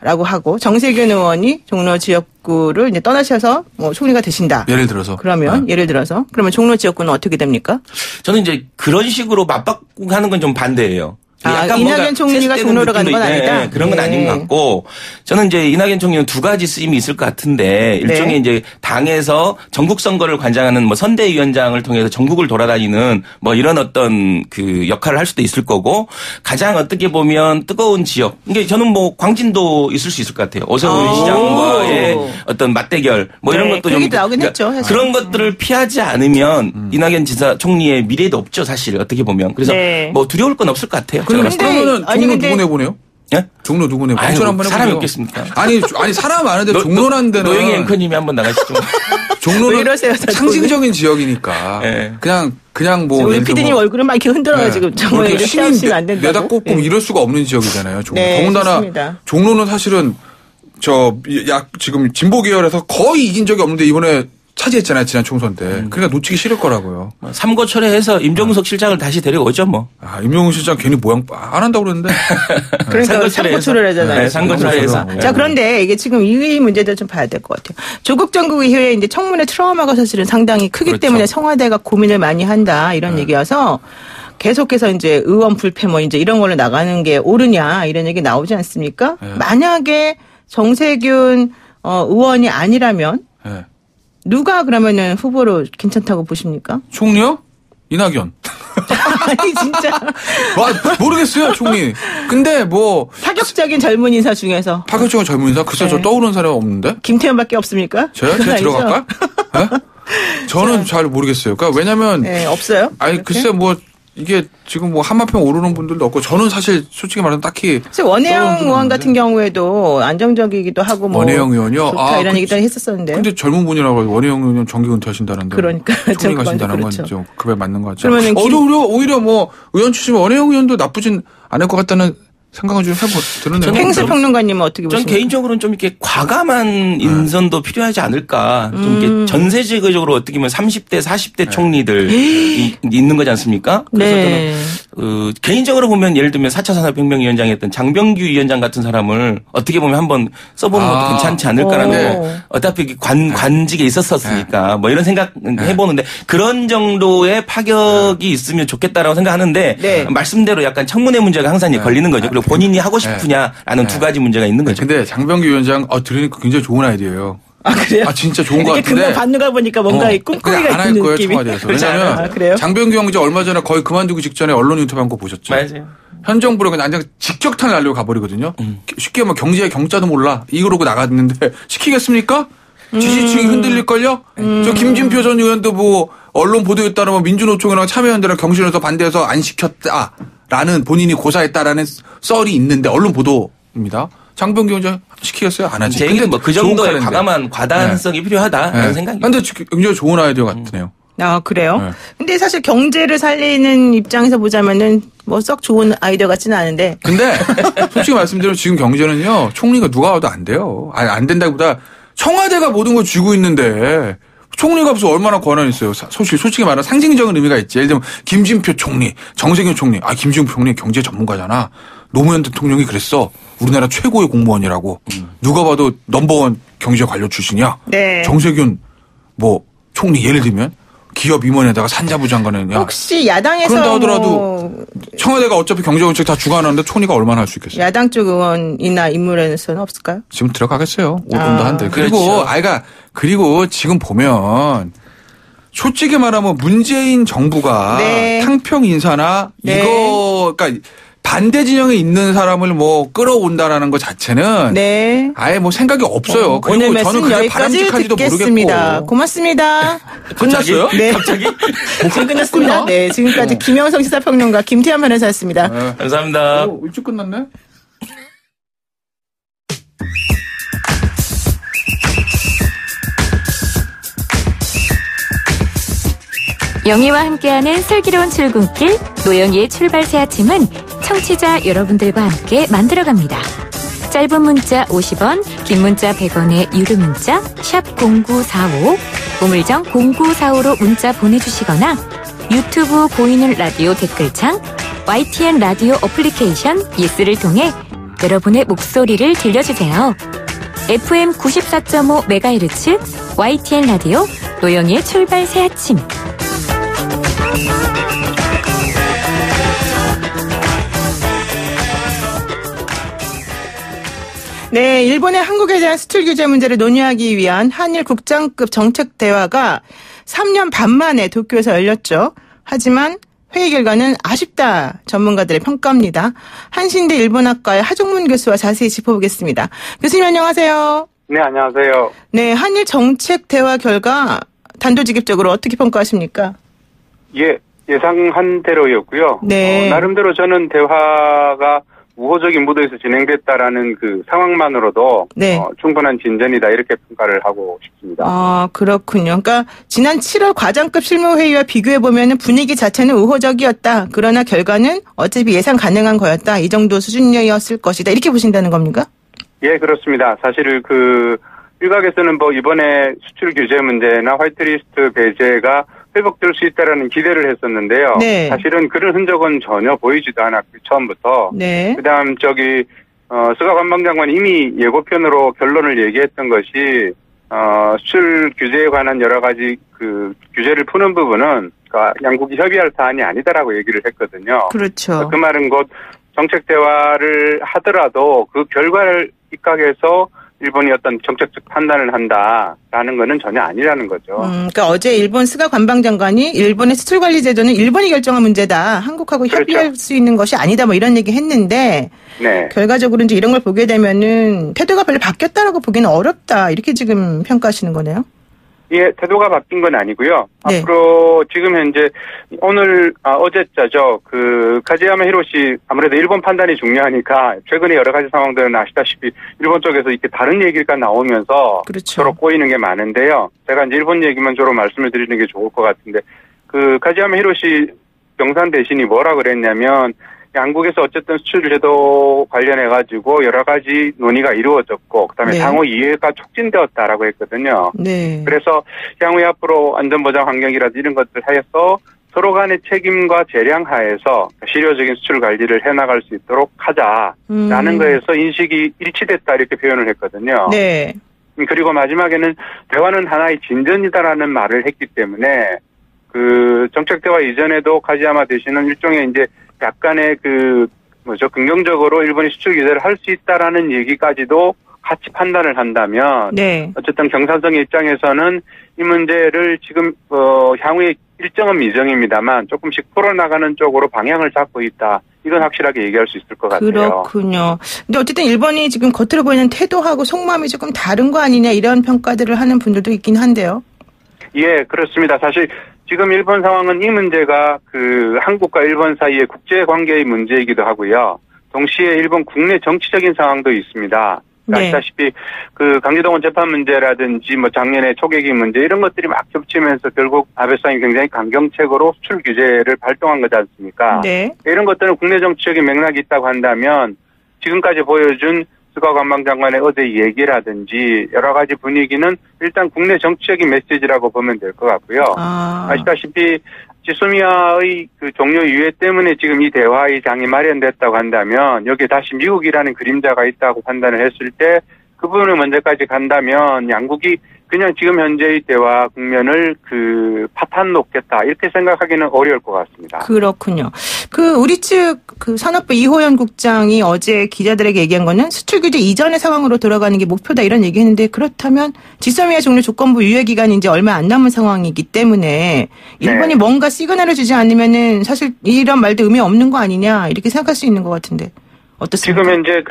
라고 하고 정세균 의원이 종로 지역구 지역구를 이제 떠나셔서 뭐 총리가 되신다. 예를 들어서. 그러면 예를 들어서 그러면 종로 지역구는 어떻게 됩니까? 저는 이제 그런 식으로 맞바꾸고 하는 건 좀 반대예요. 이낙연 총리가 종로로 가는 건 아니다. 네, 그런 건 아닌 것 같고 저는 이제 이낙연 총리는 두 가지 쓰임이 있을 것 같은데 일종의 이제 당에서 전국 선거를 관장하는 뭐 선대위원장을 통해서 전국을 돌아다니는 뭐 이런 어떤 그 역할을 할 수도 있을 거고 가장 어떻게 보면 뜨거운 지역. 그러니까 저는 뭐 광진도 있을 수 있을 것 같아요. 오세훈 시장과의 어떤 맞대결 뭐 이런 것도 좀 나오긴 했죠. 사실. 그런 것들을 피하지 않으면 이낙연 지사 총리의 미래도 없죠 사실 어떻게 보면. 그래서 뭐 두려울 건 없을 것 같아요. 그러면은 종로 누구 내보내요? 예? 종로 누구 내보내요? 한번 사람이 없겠습니까? 아니 사람 많은데 종로라는 데는 노영희 앵커님이 한번 나가시죠. 왜 이러세요? 상징적인 지역이니까 네. 그냥 뭐 우리 피디님 얼굴을 막 이렇게 흔들어가지고 정말 이렇게 피하시면 안 된다고. 내다 꽂고 이럴 수가 없는 지역이잖아요. 종로. 네, 더군다나 좋습니다. 종로는 사실은 지금 진보 계열에서 거의 이긴 적이 없는데 이번에 차지했잖아요. 지난 총선 때. 그러니까 놓치기 싫을 거라고요. 삼고철회해서 임종석 실장을 다시 데려오죠 뭐. 임종석 실장 괜히 모양 안 한다고 그러는데. 그러니까 삼고철을 하잖아요. 네, 삼고철회해서. 자, 그런데 이게 지금 이 문제도 좀 봐야 될 것 같아요. 조국 전국의회에 이제 청문회 트라우마가 사실은 상당히 크기 때문에 청와대가 고민을 많이 한다 이런 얘기여서 계속해서 이제 의원 불패 뭐 이제 이런 걸로 나가는 게 옳으냐 이런 얘기 나오지 않습니까? 만약에 정세균 의원이 아니라면 누가 그러면은 후보로 괜찮다고 보십니까? 총리요? 이낙연. 아니 진짜. 모르겠어요 총리. 근데 뭐 파격적인 젊은 인사 중에서. 파격적인 젊은 인사? 글쎄 저 떠오르는 사람이 없는데. 김태현밖에 없습니까? 제가 들어갈까요? 네? 저는 잘 모르겠어요. 그러니까 왜냐면 없어요. 아니 글쎄 뭐 이게 지금 뭐 한마평 오르는 분들도 없고 저는 사실 솔직히 말하면 딱히 원혜영 의원 같은 경우에도 안정적이기도 하고 뭐 원혜영 의원이요? 좋다 이런 얘기도 했었었는데. 근데 젊은 분이라고 원혜영 의원 정기 은퇴하신다는데. 그러니까 총리 가신다는 건 그렇죠. 좀 급에 맞는 것 같죠. 그러면은 오히려 뭐 의원 출신 원혜영 의원도 나쁘진 않을 것 같다는 생각은 좀 들었네요. 팽스 평론가님은 어떻게 보십니까? 전 개인적으로는 좀 이렇게 과감한 인선도 필요하지 않을까. 좀 이렇게 전세지적으로 어떻게 보면 30대, 40대 총리들이 있는 거지 않습니까? 그래서 저는 개인적으로 보면 예를 들면 4차 산업혁명위원장이 했던 장병규 위원장 같은 사람을 어떻게 보면 한번 써보는 것도 괜찮지 않을까라는 어차피 관직에 있었으니까 뭐 이런 생각 해보는데 그런 정도의 파격이 있으면 좋겠다라고 생각하는데 말씀대로 약간 청문회 문제가 항상 걸리는 거죠. 그리고 본인이 하고 싶으냐라는 두 가지 문제가 있는 거죠. 근데 장병규 위원장 들으니까 굉장히 좋은 아이디어예요. 그래요? 진짜 좋은 것 같은데. 금방 받는 거 보니까 뭔가 꿈꾸기가 안 할 있는 거예요, 느낌이. 청와대에서. 왜냐하면 장병규 형제 얼마 전에 거의 그만두기 직전에 언론 인터뷰한 거 보셨죠? 맞아요. 현 정부로 그냥 직격탄 날리고 가버리거든요. 쉽게 뭐 경제의 경자도 몰라. 이러고 나갔는데 시키겠습니까? 지지층이 흔들릴걸요? 저 김진표 전 의원도 뭐 언론 보도에 따르면 민주노총이랑 참여연대랑 경실에서 반대해서 안 시켰다라는 본인이 고사했다라는 썰이 있는데 언론 보도입니다. 장병규 의원 시키겠어요? 안 하지. 근데 뭐 그 정도의 과감한 과단성이 필요하다라는 생각입니다. 근데 굉장히 좋은 아이디어 같네요. 그래요? 근데 사실 경제를 살리는 입장에서 보자면은 뭐 썩 좋은 아이디어 같지는 않은데. 근데 솔직히 말씀드리면 지금 경제는요. 총리가 누가 와도 안 돼요. 안 된다기보다 청와대가 모든 걸 쥐고 있는데 총리가 무슨 얼마나 권한이 있어요. 솔직히 말하면 상징적인 의미가 있지. 예를 들면 김진표 총리, 정세균 총리. 김진표 총리 경제 전문가잖아. 노무현 대통령이 그랬어. 우리나라 최고의 공무원이라고. 누가 봐도 넘버원 경제 관료 출신이야. 네. 정세균 뭐 총리 예를 들면 기업 임원에다가 산자부 장관은 혹시 야당에서 그런다 하더라도 청와대가 어차피 경제정책 다 주관하는데 총리가 얼마나 할 수 있겠어요. 야당 쪽 의원이나 인물에서는 없을까요? 지금 들어가겠어요. 5분도 한데. 그리고 그렇죠. 그리고 지금 보면 솔직히 말하면 문재인 정부가 탕평 인사나 그러니까 반대 진영에 있는 사람을 뭐 끌어온다라는 것 자체는 아예 뭐 생각이 없어요. 그리고 오늘 저는 그게 바람직한지도 모르겠고. 고맙습니다. 끝났어요? 네. 갑자기? 지금 끝났습니다. 네, 지금까지 김영성 시사평론가 김태현 변호사였습니다. 감사합니다. 일찍 끝났네. 영희와 함께하는 슬기로운 출근길 노영희의 출발 새 아침은 청취자 여러분들과 함께 만들어갑니다. 짧은 문자 50원, 긴 문자 100원의 유료 문자 샵 0945, 우물정 0945로 문자 보내주시거나 유튜브 보이는 라디오 댓글창, YTN 라디오 어플리케이션 예스를 통해 여러분의 목소리를 들려주세요. FM 94.5MHz YTN 라디오 노영희의 출발 새 아침. 네, 일본의 한국에 대한 수출 규제 문제를 논의하기 위한 한일 국장급 정책 대화가 3년 반 만에 도쿄에서 열렸죠. 하지만 회의 결과는 아쉽다 전문가들의 평가입니다. 한신대 일본학과의 하종문 교수와 자세히 짚어보겠습니다. 교수님 안녕하세요. 네, 안녕하세요. 네, 한일 정책 대화 결과 단도직입적으로 어떻게 평가하십니까? 예, 예상한 대로였고요. 네. 나름대로 저는 대화가 우호적인 무드에서 진행됐다라는 그 상황만으로도 네. 충분한 진전이다 이렇게 평가를 하고 싶습니다. 아, 그렇군요. 그러니까 지난 7월 과장급 실무회의와 비교해보면 분위기 자체는 우호적이었다. 그러나 결과는 어차피 예상 가능한 거였다. 이 정도 수준이었을 것이다. 이렇게 보신다는 겁니까? 예, 그렇습니다. 사실 일각에서는 이번에 수출 규제 문제나 화이트리스트 배제가 회복될 수 있다라는 기대를 했었는데요. 네. 사실은 그런 흔적은 전혀 보이지도 않았고 처음부터. 네. 그다음 스가 관방장관이 이미 예고편으로 결론을 얘기했던 것이 수출 규제에 관한 여러 가지 규제를 푸는 부분은 양국이 협의할 사안이 아니다라고 얘기를 했거든요. 그렇죠. 그 말은 곧 정책 대화를 하더라도 그 결과를 입각해서 일본이 어떤 정책적 판단을 한다라는 거는 전혀 아니라는 거죠. 그러니까 어제 일본 스가 관방장관이 일본의 수출 관리 제도는 일본이 결정한 문제다. 한국하고 협의할 그렇죠. 수 있는 것이 아니다. 이런 얘기 했는데 네. 결과적으로 이제 이런 걸 보게 되면은 태도가 별로 바뀌었다라고 보기는 어렵다. 이렇게 지금 평가하시는 거네요. 예, 태도가 바뀐 건 아니고요. 네. 앞으로 지금 현재 어제자죠. 카지야마 히로시 아무래도 일본 판단이 중요하니까 최근에 여러 가지 상황들은 아시다시피 일본 쪽에서 이렇게 다른 얘기가 나오면서 그렇죠. 서로 꼬이는 게 많은데요. 제가 이제 일본 얘기만 주로 말씀을 드리는 게 좋을 것 같은데 카지야마 히로시 경산 대신이 뭐라 그랬냐면 양국에서 어쨌든 수출 제도 관련해가지고 여러 가지 논의가 이루어졌고 그다음에 네. 상호 이해가 촉진되었다라고 했거든요. 네. 그래서 향후에 앞으로 안전보장 환경이라든지 이런 것들 하여서 서로 간의 책임과 재량 하에서 실효적인 수출 관리를 해나갈 수 있도록 하자라는 거에서 인식이 일치됐다 이렇게 표현을 했거든요. 네. 그리고 마지막에는 대화는 하나의 진전이다라는 말을 했기 때문에 정책 대화 이전에도 카지야마 대신은 일종의 이제 약간의 긍정적으로 일본이 수출 규제를 할 수 있다라는 얘기까지도 같이 판단을 한다면 네. 어쨌든 경산성의 입장에서는 이 문제를 지금 향후에 일정은 미정입니다만 조금씩 풀어나가는 쪽으로 방향을 잡고 있다. 이건 확실하게 얘기할 수 있을 것 같아요. 그렇군요. 근데 어쨌든 일본이 지금 겉으로 보이는 태도하고 속마음이 조금 다른 거 아니냐 이런 평가들을 하는 분들도 있긴 한데요. 예, 그렇습니다. 사실 지금 일본 상황은 이 문제가 한국과 일본 사이의 국제 관계의 문제이기도 하고요. 동시에 일본 국내 정치적인 상황도 있습니다. 네. 아시다시피 강제동원 재판 문제라든지 작년에 초계기 문제 이런 것들이 막 겹치면서 결국 아베상이 굉장히 강경책으로 수출 규제를 발동한 거지 않습니까? 네. 이런 것들은 국내 정치적인 맥락이 있다고 한다면 지금까지 보여준 스가 관방장관의 어제 얘기라든지 여러 가지 분위기는 일단 국내 정치적인 메시지라고 보면 될 것 같고요. 아시다시피 지소미아의 종료 이외 때문에 지금 이 대화의 장이 마련됐다고 한다면 여기에 다시 미국이라는 그림자가 있다고 판단을 했을 때 그 부분을 먼저까지 간다면 양국이 그냥 지금 현재의 대화 국면을 파탄 놓겠다 이렇게 생각하기는 어려울 것 같습니다. 그렇군요. 우리 측 산업부 이호연 국장이 어제 기자들에게 얘기한 거는 수출 규제 이전의 상황으로 돌아가는 게 목표다 이런 얘기했는데 그렇다면 지소미아 종료 조건부 유예 기간이 이제 얼마 안 남은 상황이기 때문에 일본이 네. 뭔가 시그널을 주지 않으면은 사실 이런 말도 의미 없는 거 아니냐 이렇게 생각할 수 있는 것 같은데 어떻습니까? 지금 현재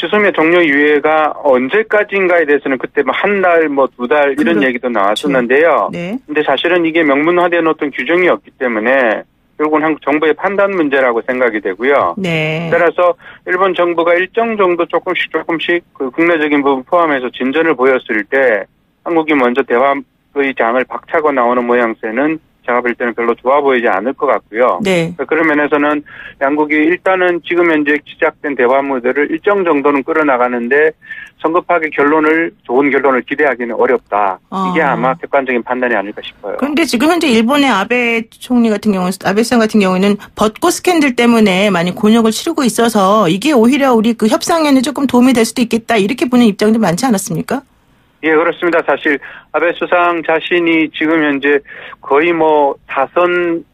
지소미아 종료 유예가 언제까지인가에 대해서는 그때 한 달, 두 달 이런 얘기도 나왔었는데요. 네. 근데 사실은 이게 명문화된 어떤 규정이 없기 때문에 결국은 한국 정부의 판단 문제라고 생각이 되고요. 네. 따라서 일본 정부가 일정 정도 조금씩 국내적인 부분 포함해서 진전을 보였을 때 한국이 먼저 대화의 장을 박차고 나오는 모양새는 제가 볼 때는 별로 좋아 보이지 않을 것 같고요. 네. 그런 면에서는 양국이 일단은 지금 현재 시작된 대화 무대를 일정 정도는 끌어나가는데 성급하게 좋은 결론을 기대하기는 어렵다. 이게 아마 객관적인 판단이 아닐까 싶어요. 그런데 지금 현재 일본의 아베 총리 같은 경우는, 아베상 같은 경우에는 벚꽃 스캔들 때문에 많이 곤욕을 치르고 있어서 이게 오히려 우리 그 협상에는 조금 도움이 될 수도 있겠다, 이렇게 보는 입장도 많지 않았습니까? 예, 그렇습니다. 사실 아베 수상 자신이 지금 현재 거의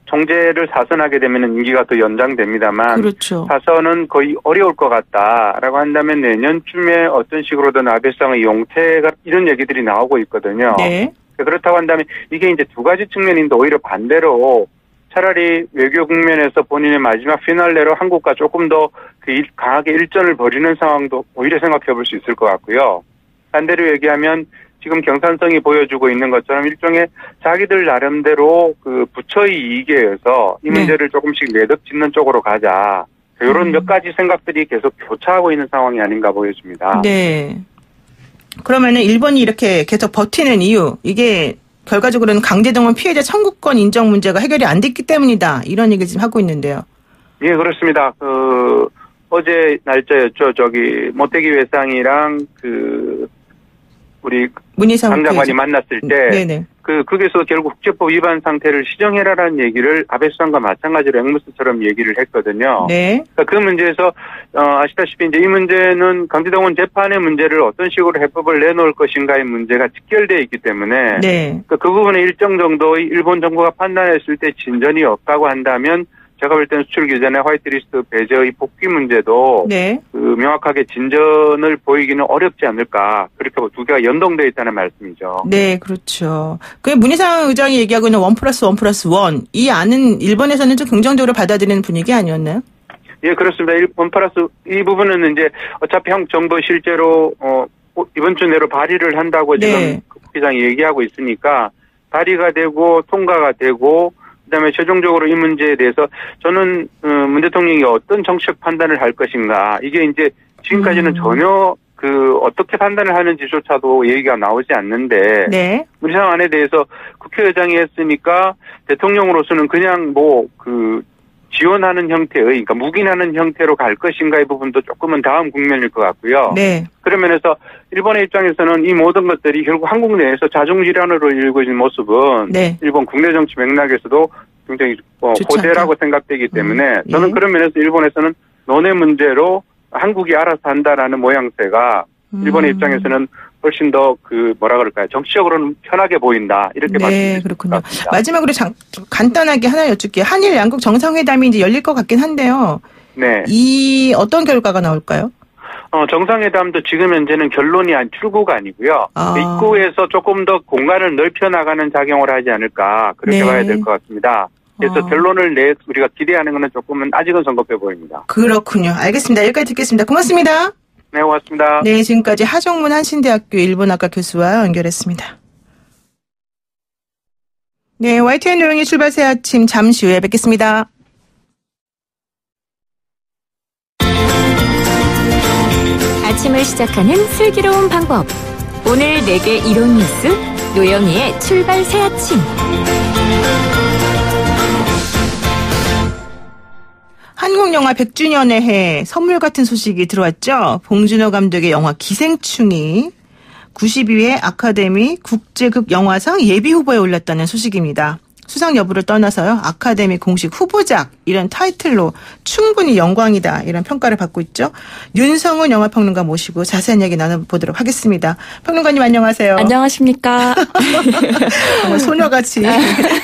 정제를 사선하게 되면 임기가 더 연장됩니다만, 그렇죠. 사선은 거의 어려울 것 같다라고 한다면 내년쯤에 어떤 식으로든 아베 수상의 용퇴가 이런 얘기들이 나오고 있거든요. 네. 그렇다고 한다면 이게 이제 두 가지 측면인데, 오히려 반대로 차라리 외교 국면에서 본인의 마지막 피날레로 한국과 조금 더 강하게 일전을 벌이는 상황도 오히려 생각해 볼 수 있을 것 같고요. 반대로 얘기하면 지금 경산성이 보여주고 있는 것처럼 일종의 자기들 나름대로 그 부처의 이익에 의해서 이 문제를 조금씩 매듭 짓는 쪽으로 가자. 이런 몇 가지 생각들이 계속 교차하고 있는 상황이 아닌가 보여집니다. 네. 그러면은 일본이 이렇게 계속 버티는 이유, 이게 결과적으로는 강제동원 피해자 청구권 인정 문제가 해결이 안 됐기 때문이다, 이런 얘기 지금 하고 있는데요. 예, 그렇습니다. 어제 날짜였죠. 모태기 외상이랑 우리 강 장관이 만났을 때, 네네. 거기서 결국 국제법 위반 상태를 시정해라라는 얘기를 아베 수상과 마찬가지로 앵무스처럼 얘기를 했거든요. 네. 그러니까 그 문제에서 아시다시피 이제 이 문제는 강제동원 재판의 문제를 어떤 식으로 해법을 내놓을 것인가의 문제가 직결되어 있기 때문에, 네. 그 부분에 일정 정도의 일본 정부가 판단했을 때 진전이 없다고 한다면, 제가 볼 때는 수출 규제나 화이트리스트 배제의 복귀 문제도 네. 명확하게 진전을 보이기는 어렵지 않을까, 그렇게 두 개가 연동되어 있다는 말씀이죠. 네, 그렇죠. 문희상 의장이 얘기하고 있는 1+1+1, 이 안은 일본에서는 좀 긍정적으로 받아들이는 분위기 아니었나요? 예, 그렇습니다. 1+, 이 부분은 이제 어차피 정부 실제로 이번 주 내로 발의를 한다고 지금 국회의장이 얘기하고 있으니까 발의가 되고 통과가 되고, 그다음에 최종적으로 이 문제에 대해서 저는 문 대통령이 어떤 정책 판단을 할 것인가, 이게 이제 지금까지는 전혀 어떻게 판단을 하는지조차도 얘기가 나오지 않는데, 네. 문희상 안에 대해서 국회의장이 했으니까 대통령으로서는 그냥 지원하는 형태의, 그러니까 묵인하는 형태로 갈 것인가의 부분도 조금은 다음 국면일 것 같고요. 네. 그런 면에서 일본의 입장에서는 이 모든 것들이 결국 한국 내에서 자중질환으로 일궈진 모습은, 네. 일본 국내 정치 맥락에서도 굉장히 고대라고 생각되기 때문에, 저는 그런 면에서 일본에서는 논의 문제로 한국이 알아서 한다라는 모양새가 일본의 입장에서는 훨씬 더 정치적으로는 편하게 보인다, 이렇게 네, 그렇군요. 마지막으로 간단하게 하나 여쭙게요. 한일 양국 정상회담이 이제 열릴 것 같긴 한데요. 네. 이 어떤 결과가 나올까요? 정상회담도 지금 현재는 출구가 아니고요. 입구에서 조금 더 공간을 넓혀 나가는 작용을 하지 않을까, 그렇게 봐야 될 것 같습니다. 그래서 결론을 우리가 기대하는 것은 조금은 아직은 성급해 보입니다. 그렇군요. 알겠습니다. 여기까지 듣겠습니다. 고맙습니다. 네, 고맙습니다. 네, 지금까지 하정문 한신대학교 일본학과 교수와 연결했습니다. 네, YTN 노영희 출발 새 아침 잠시 후에 뵙겠습니다. 아침을 시작하는 슬기로운 방법. 오늘 4개 이론 뉴스, 노영희의 출발 새 아침. 한국영화 100주년의 해 선물 같은 소식이 들어왔죠. 봉준호 감독의 영화 기생충이 92회 아카데미 국제극 영화상 예비 후보에 올랐다는 소식입니다. 수상 여부를 떠나서요, 아카데미 공식 후보작 이런 타이틀로 충분히 영광이다, 이런 평가를 받고 있죠. 윤성훈 영화평론가 모시고 자세한 이야기 나눠보도록 하겠습니다. 평론가님 안녕하세요. 안녕하십니까. 정말 소녀같이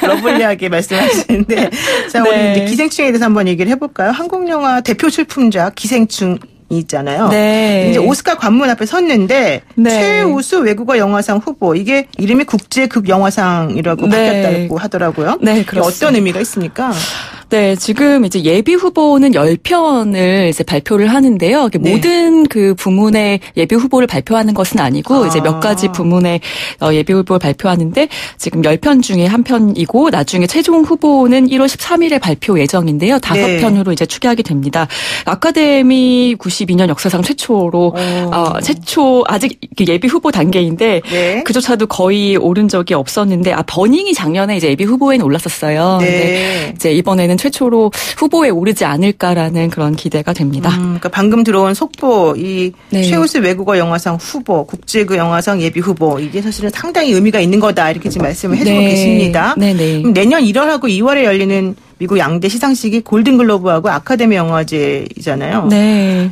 러블리하게 말씀하시는데, 자, 우리 이제 기생충에 대해서 한번 얘기를 해볼까요? 한국 영화 대표 출품작 기생충 있잖아요. 네. 이제 오스카 관문 앞에 섰는데, 네. 최우수 외국어 영화상 후보, 이게 이름이 국제극 영화상이라고 바뀌었다고 하더라고요. 네, 그렇습니다. 어떤 의미가 있습니까? 네, 지금 이제 예비 후보는 10편을 이제 발표를 하는데요. 네. 모든 그 부문의 예비 후보를 발표하는 것은 아니고 이제 몇 가지 부문의 예비 후보를 발표하는데 지금 10편 중에 한 편이고 나중에 최종 후보는 1월 13일에 발표 예정인데요. 5편으로 이제 추계하게 됩니다. 아카데미 92년 역사상 최초로 최초 아직 예비 후보 단계인데 네. 그조차도 거의 오른 적이 없었는데 버닝이 작년에 이제 예비 후보에는 올랐었어요. 네. 근데 이제 이번에는 최초로 후보에 오르지 않을까라는 그런 기대가 됩니다. 그러니까 방금 들어온 속보 이 네. 최우수 외국어 영화상 후보, 국제그 영화상 예비 후보 이게 사실은 상당히 의미가 있는 거다 이렇게 지금 말씀을 해주고 네. 계십니다. 네네. 그럼 내년 1월하고 2월에 열리는 미국 양대 시상식이 골든글로브하고 아카데미 영화제이잖아요. 네.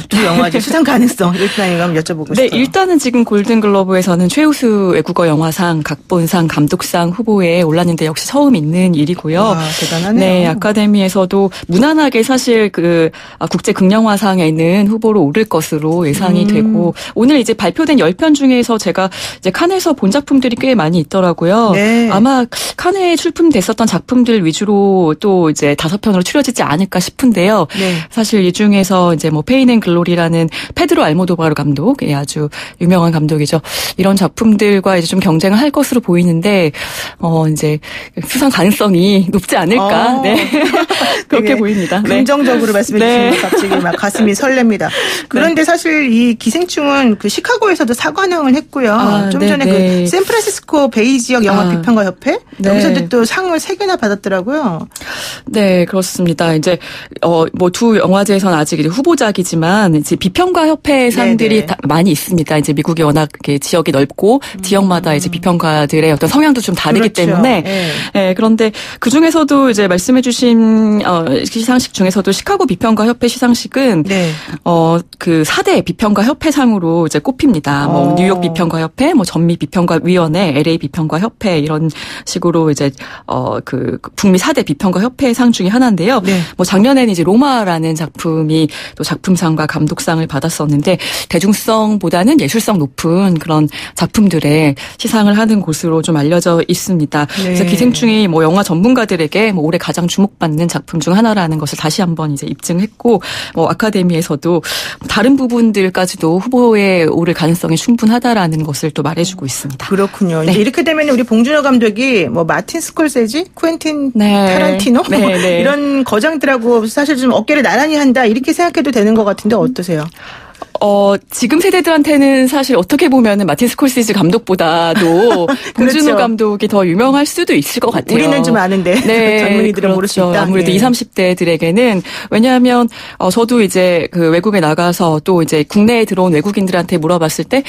두 영화제 수상 가능성 이렇게 한번 여쭤보고 네, 싶어요. 일단은 지금 골든글로브에서는 최우수 외국어 영화상, 각본상, 감독상 후보에 올랐는데 역시 처음 있는 일이고요. 대단하네요. 네, 아카데미에서도 무난하게 사실 그 국제 극영화상에는 후보로 오를 것으로 예상이 되고 오늘 이제 발표된 10편 중에서 제가 이제 칸에서 본 작품들이 꽤 많이 있더라고요. 네. 아마 칸에 출품됐었던 작품들 위주로 또 이제 5편으로 추려지지 않을까 싶은데요. 네. 사실 이 중에서 이제 뭐 페인 앤 글로리라는 페드로 알모도바르 감독, 아주 유명한 감독이죠. 이런 작품들과 이제 좀 경쟁을 할 것으로 보이는데, 이제 수상 가능성이 높지 않을까, 네. 그렇게 보입니다. 긍정적으로 네. 말씀해 주시면 갑자기 막 가슴이 설렙니다. 그런데 사실 이 기생충은 그 시카고에서도 사관왕을 했고요. 좀 전에 그 샌프란시스코 베이 지역 영화 비평가 협회 여기서도 또 상을 3개나 받았더라고요. 네, 그렇습니다. 이제 뭐 두 영화제에서는 아직 이제 후보작이지만 이제 비평가 협회 상들이 많이 있습니다. 이제 미국이 워낙 이렇게 지역이 넓고 지역마다 이제 비평가들의 어떤 성향도 좀 다르기 그렇죠. 때문에 네, 그런데 그 중에서도 이제 말씀해주신 시상식 중에서도 시카고 비평가 협회 시상식은 그 4대 비평가 협회상으로 이제 꼽힙니다. 뭐 뉴욕 비평가 협회, 뭐 전미 비평가 위원회, LA 비평가 협회 이런 식으로 이제 그 북미 4대 비평가 협회상 중에 하나인데요. 뭐 작년에는 이제 로마라는 작품이 또 작품상과 감독상을 받았었는데 대중성보다는 예술성 높은 그런 작품들의 시상을 하는 곳으로 좀 알려져 있습니다. 그래서 기생충이 뭐 영화 전문가들에게 뭐 올해 가장 주목받는 작품 중 하나라는 것을 다시 한번 이제 입증했고 뭐 아카데미에서도 다른 부분들까지도 후보에 오를 가능성이 충분하다라는 것을 또 말해주고 있습니다. 그렇군요. 이제 이렇게 되면 우리 봉준호 감독이 뭐 마틴 스콜세지, 쿠엔틴 타란티노 이런 거장들하고 사실 좀 어깨를 나란히 한다 이렇게 생각해도 되는 것 같은데 어떠세요? 지금 세대들한테는 사실 어떻게 보면은 마틴 스콜세지 감독보다도 봉준호 감독이 더 유명할 수도 있을 것 같아요. 우리는 좀 아는데 젊은이들은 모를 수 있다. 아무래도 20, 30대들에게는 왜냐하면 저도 이제 그 외국에 나가서 또 이제 국내에 들어온 외국인들한테 물어봤을 때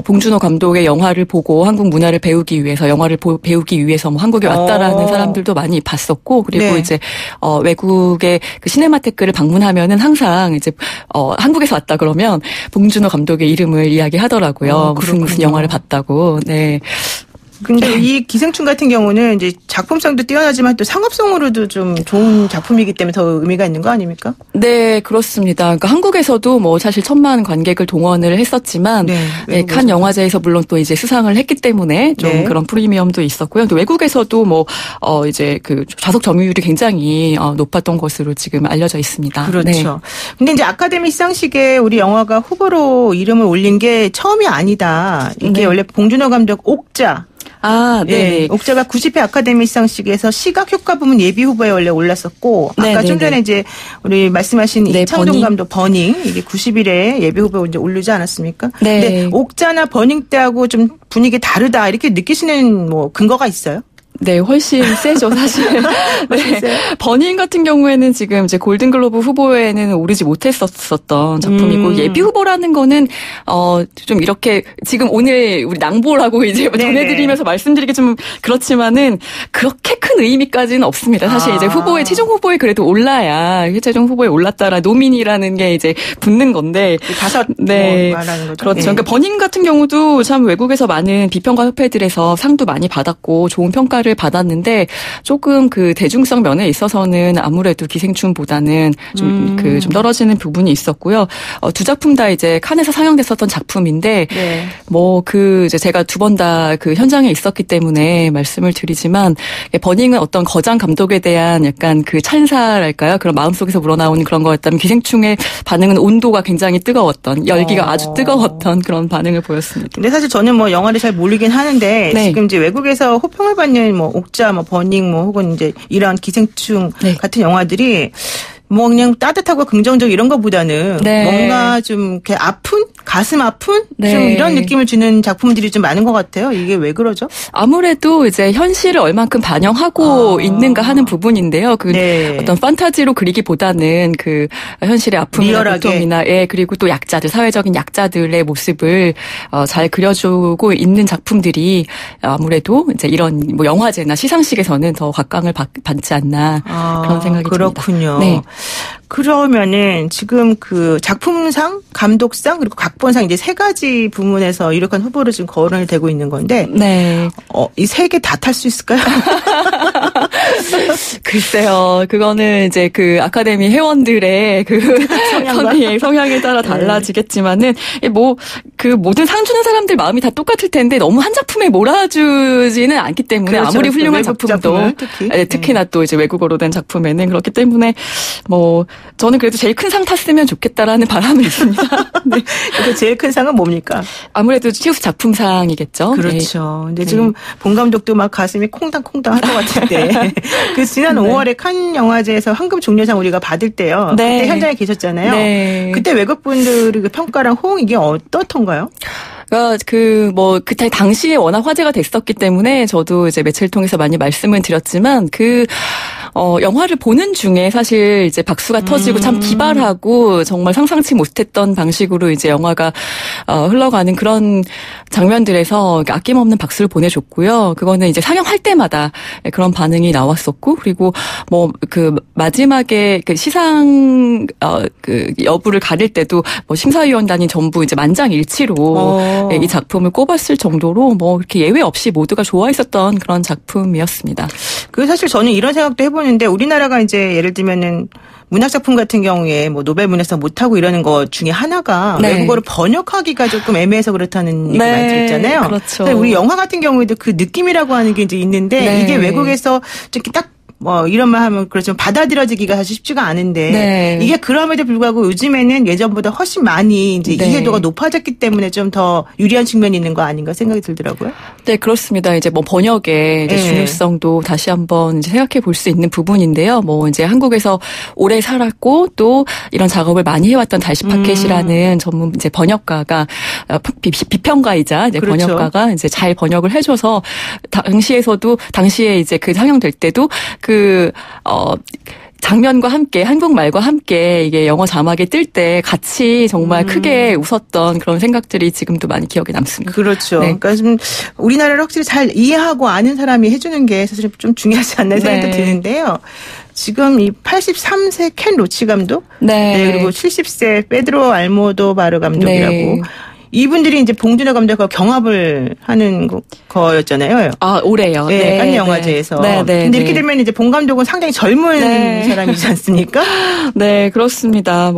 봉준호 감독의 영화를 보고 한국 문화를 배우기 위해서 영화를 배우기 위해서 뭐 한국에 왔다라는 사람들도 많이 봤었고 그리고 이제 외국의 그 시네마테크를 방문하면은 항상 이제 한국에서 왔다 그러면 봉준호 감독의 이름을 이야기하더라고요. 무슨 영화를 봤다고. 네. 근데 이 기생충 같은 경우는 이제 작품성도 뛰어나지만 또 상업성으로도 좀 좋은 작품이기 때문에 더 의미가 있는 거 아닙니까? 네, 그렇습니다. 그러니까 한국에서도 뭐 사실 1000만 관객을 동원을 했었지만 칸 영화제에서 물론 또 이제 수상을 했기 때문에 좀 그런 프리미엄도 있었고요. 또 외국에서도 뭐 이제 그 좌석 점유율이 굉장히 높았던 것으로 지금 알려져 있습니다. 그렇죠. 네. 근데 이제 아카데미 시상식에 우리 영화가 후보로 이름을 올린 게 처음이 아니다. 이게 원래 봉준호 감독 옥자. 네. 옥자가 90회 아카데미 시상식에서 시각 효과 부문 예비 후보에 원래 올랐었고 아까 좀 전에 이제 우리 말씀하신 이창동 감독 버닝 이게 90일에 예비 후보에 이제 오르지 않았습니까? 근데 옥자나 버닝 때하고 좀 분위기 다르다 이렇게 느끼시는 뭐 근거가 있어요? 네, 훨씬 세죠, 사실. 네. 버닝 같은 경우에는 지금 이제 골든글로브 후보에는 오르지 못했었던 작품이고, 예비 후보라는 거는, 좀 이렇게, 지금 오늘 우리 낭보라고 이제 전해드리면서 말씀드리기 좀 그렇지만은, 그렇게 큰 의미까지는 없습니다. 사실 이제 최종 후보에 그래도 올라야, 최종 후보에 올랐다라 노민이라는 게 이제 붙는 건데. 5 말하는 거죠. 그렇죠. 그러니까 버닝 같은 경우도 참 외국에서 많은 비평가 협회들에서 상도 많이 받았고, 좋은 평가를 상을 받았는데 조금 그 대중성 면에 있어서는 아무래도 기생충보다는 좀 떨어지는 부분이 있었고요. 두 작품 다 이제 칸에서 상영됐었던 작품인데 뭐 그 이제 제가 두 번 다 그 현장에 있었기 때문에 말씀을 드리지만 버닝은 어떤 거장 감독에 대한 약간 그 찬사랄까요? 그런 마음속에서 우러나오는 그런 거였다면 기생충의 반응은 온도가 굉장히 뜨거웠던 열기가 아주 뜨거웠던 그런 반응을 보였습니다. 근데 사실 저는 뭐 영화를 잘 모르긴 하는데 지금 이제 외국에서 호평을 받는 뭐 옥자, 뭐 버닝, 뭐 혹은 이제 이런 기생충 같은 영화들이 뭐 그냥 따뜻하고 긍정적 이런 것보다는 뭔가 좀 이렇게 아픈 가슴 아픈 좀 이런 느낌을 주는 작품들이 좀 많은 것 같아요. 이게 왜 그러죠? 아무래도 이제 현실을 얼만큼 반영하고 있는가 하는 부분인데요. 그 어떤 판타지로 그리기보다는 그 현실의 아픔이나 고통이나 그리고 또 약자들 사회적인 약자들의 모습을 잘 그려주고 있는 작품들이 아무래도 이제 이런 뭐 영화제나 시상식에서는 더 각광을 받지 않나 그런 생각이 그렇군요. 듭니다. 네. 그러면은 지금 그 작품상, 감독상 그리고 각본상 이제 세 가지 부문에서 유력한 후보로 지금 거론이 되고 있는 건데, 이 세 개 다 탈 수 있을까요? 글쎄요, 그거는 이제 그 아카데미 회원들의 그 성향에 따라 달라지겠지만은 뭐 그 모든 상 주는 사람들 마음이 다 똑같을 텐데 너무 한 작품에 몰아주지는 않기 때문에 아무리 훌륭한 작품도 특히나 또 이제 외국어로 된 작품에는 그렇기 때문에 뭐 저는 그래도 제일 큰 상 탔으면 좋겠다라는 바람은 있습니다. 그래서 제일 큰 상은 뭡니까? 아무래도 최우수 작품상이겠죠. 그렇죠. 근데 지금 본 감독도 막 가슴이 콩당콩당 할 것 같은데 그 지난 5월에 칸 영화제에서 황금 종려상 우리가 받을 때요. 그때 현장에 계셨잖아요. 그때 외국 분들의 그 평가랑 호응 이게 어떻던가요? 그때 당시에 워낙 화제가 됐었기 때문에 저도 이제 매체를 통해서 많이 말씀을 드렸지만 영화를 보는 중에 사실 이제 박수가 터지고 참 기발하고 정말 상상치 못했던 방식으로 이제 영화가 흘러가는 그런 장면들에서 아낌없는 박수를 보내줬고요. 그거는 이제 상영할 때마다 그런 반응이 나왔었고, 그리고 뭐 그 마지막에 그 시상 그 여부를 가릴 때도 뭐 심사위원단이 전부 이제 만장일치로 이 작품을 꼽았을 정도로 뭐 이렇게 예외 없이 모두가 좋아했었던 그런 작품이었습니다. 그 사실 저는 이런 생각도 해보는데 우리나라가 이제 예를 들면은 문학작품 같은 경우에 뭐 노벨 문학상 못하고 이러는 것 중에 하나가 외국어를 번역하기가 조금 애매해서 그렇다는 얘기 많이 들었잖아요. 그렇죠. 근데 우리 영화 같은 경우에도 그 느낌이라고 하는 게 이제 있는데 이게 외국에서 이렇게 딱 뭐 이런 말 하면 그렇지만 받아들여지기가 사실 쉽지가 않은데 이게 그럼에도 불구하고 요즘에는 예전보다 훨씬 많이 이제 이해도가 높아졌기 때문에 좀 더 유리한 측면이 있는 거 아닌가 생각이 들더라고요. 네, 그렇습니다. 이제 뭐 번역의 이제 중요성도 다시 한번 이제 생각해 볼 수 있는 부분인데요. 뭐 이제 한국에서 오래 살았고 또 이런 작업을 많이 해왔던 달시 파켓이라는 전문 이제 번역가가 비평가이자 이제 번역가가 이제 잘 번역을 해줘서 당시에 이제 그 상영될 때도 장면과 함께 한국말과 함께 이게 영어 자막에 뜰 때 같이 정말 크게 웃었던 그런 생각들이 지금도 많이 기억에 남습니다. 그렇죠. 그러니까 좀 우리나라를 확실히 잘 이해하고 아는 사람이 해주는 게 사실 좀 중요하지 않나 생각도 드는데요. 지금 이 83세 켄 로치 감독, 그리고 70세 페드로 알모도바르 감독이라고. 이분들이 이제 봉준호 감독과 경합을 하는 거였잖아요. 올해요. 칸 영화제에서. 근데 이렇게 되면 이제 봉 감독은 상당히 젊은 사람이지 않습니까? 네, 그렇습니다.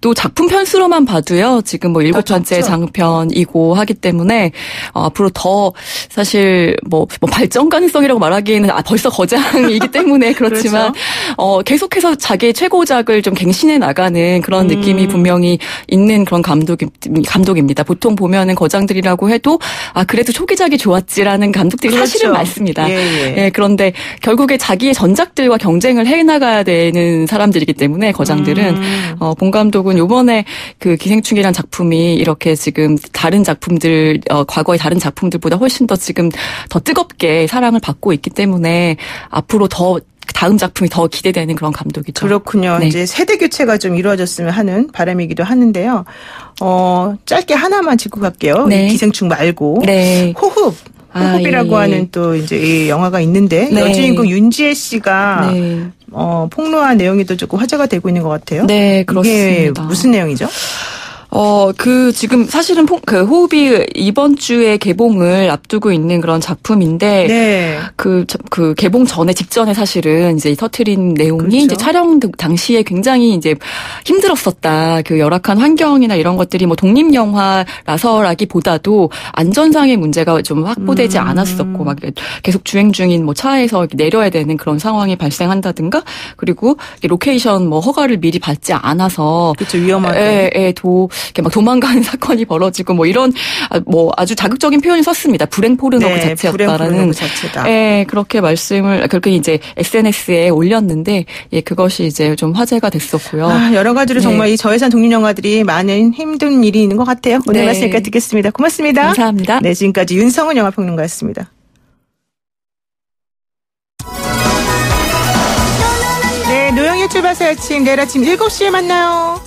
또 작품 편수로만 봐도요. 지금 뭐 7번째 장편이고 하기 때문에 앞으로 더 사실 뭐 발전 가능성이라고 말하기에는 감독이기 거장이기 때문에 그렇지만 계속해서 자기의 최고작을 좀 갱신해 나가는 그런 느낌이 분명히 있는 그런 감독입니다. 보통 보면은 거장들이라고 해도 그래도 초기작이 좋았지라는 감독들이 사실은 많습니다. 그런데 결국에 자기의 전작들과 경쟁을 해 나가야 되는 사람들이기 때문에 거장들은 봉 감독은 요번에 그 기생충이라는 작품이 이렇게 지금 다른 작품들 과거의 다른 작품들보다 훨씬 더 지금 더 뜨겁게 사랑을 받고 있기 때문에 앞으로 더 다음 작품이 더 기대되는 그런 감독이죠. 그렇군요. 이제 세대 교체가 좀 이루어졌으면 하는 바람이기도 하는데요. 짧게 하나만 짚고 갈게요. 이 기생충 말고 호흡이라고 하는 또 이제 이 영화가 있는데 여주인공 윤지혜 씨가 폭로한 내용이 또 조금 화제가 되고 있는 것 같아요. 네, 그렇습니다. 이게 무슨 내용이죠? 지금 사실은 호흡이 이번 주에 개봉을 앞두고 있는 그런 작품인데, 네. 그 개봉 직전에 사실은 이제 터트린 내용이 그렇죠. 이제 촬영 당시에 굉장히 이제 힘들었었다. 그 열악한 환경이나 이런 것들이 뭐 독립영화라서라기보다도 안전상의 문제가 좀 확보되지 않았었고, 막 계속 주행 중인 뭐 차에서 내려야 되는 그런 상황이 발생한다든가, 그리고 로케이션 뭐 허가를 미리 받지 않아서. 그렇죠. 위험하게. 이렇게 막 도망가는 사건이 벌어지고 뭐 이런 뭐 아주 자극적인 표현을 썼습니다. 불행 포르노 그 자체였다라는. 그렇게 말씀을 그렇게 이제 SNS에 올렸는데 그것이 이제 좀 화제가 됐었고요. 여러 가지로 정말 이 저예산 독립 영화들이 많은 힘든 일이 있는 것 같아요. 오늘 말씀 여기까지 듣겠습니다. 고맙습니다. 감사합니다. 네, 지금까지 윤성은 영화평론가였습니다. 네, 노영의 출발사 아침 내일 아침 7시에 만나요.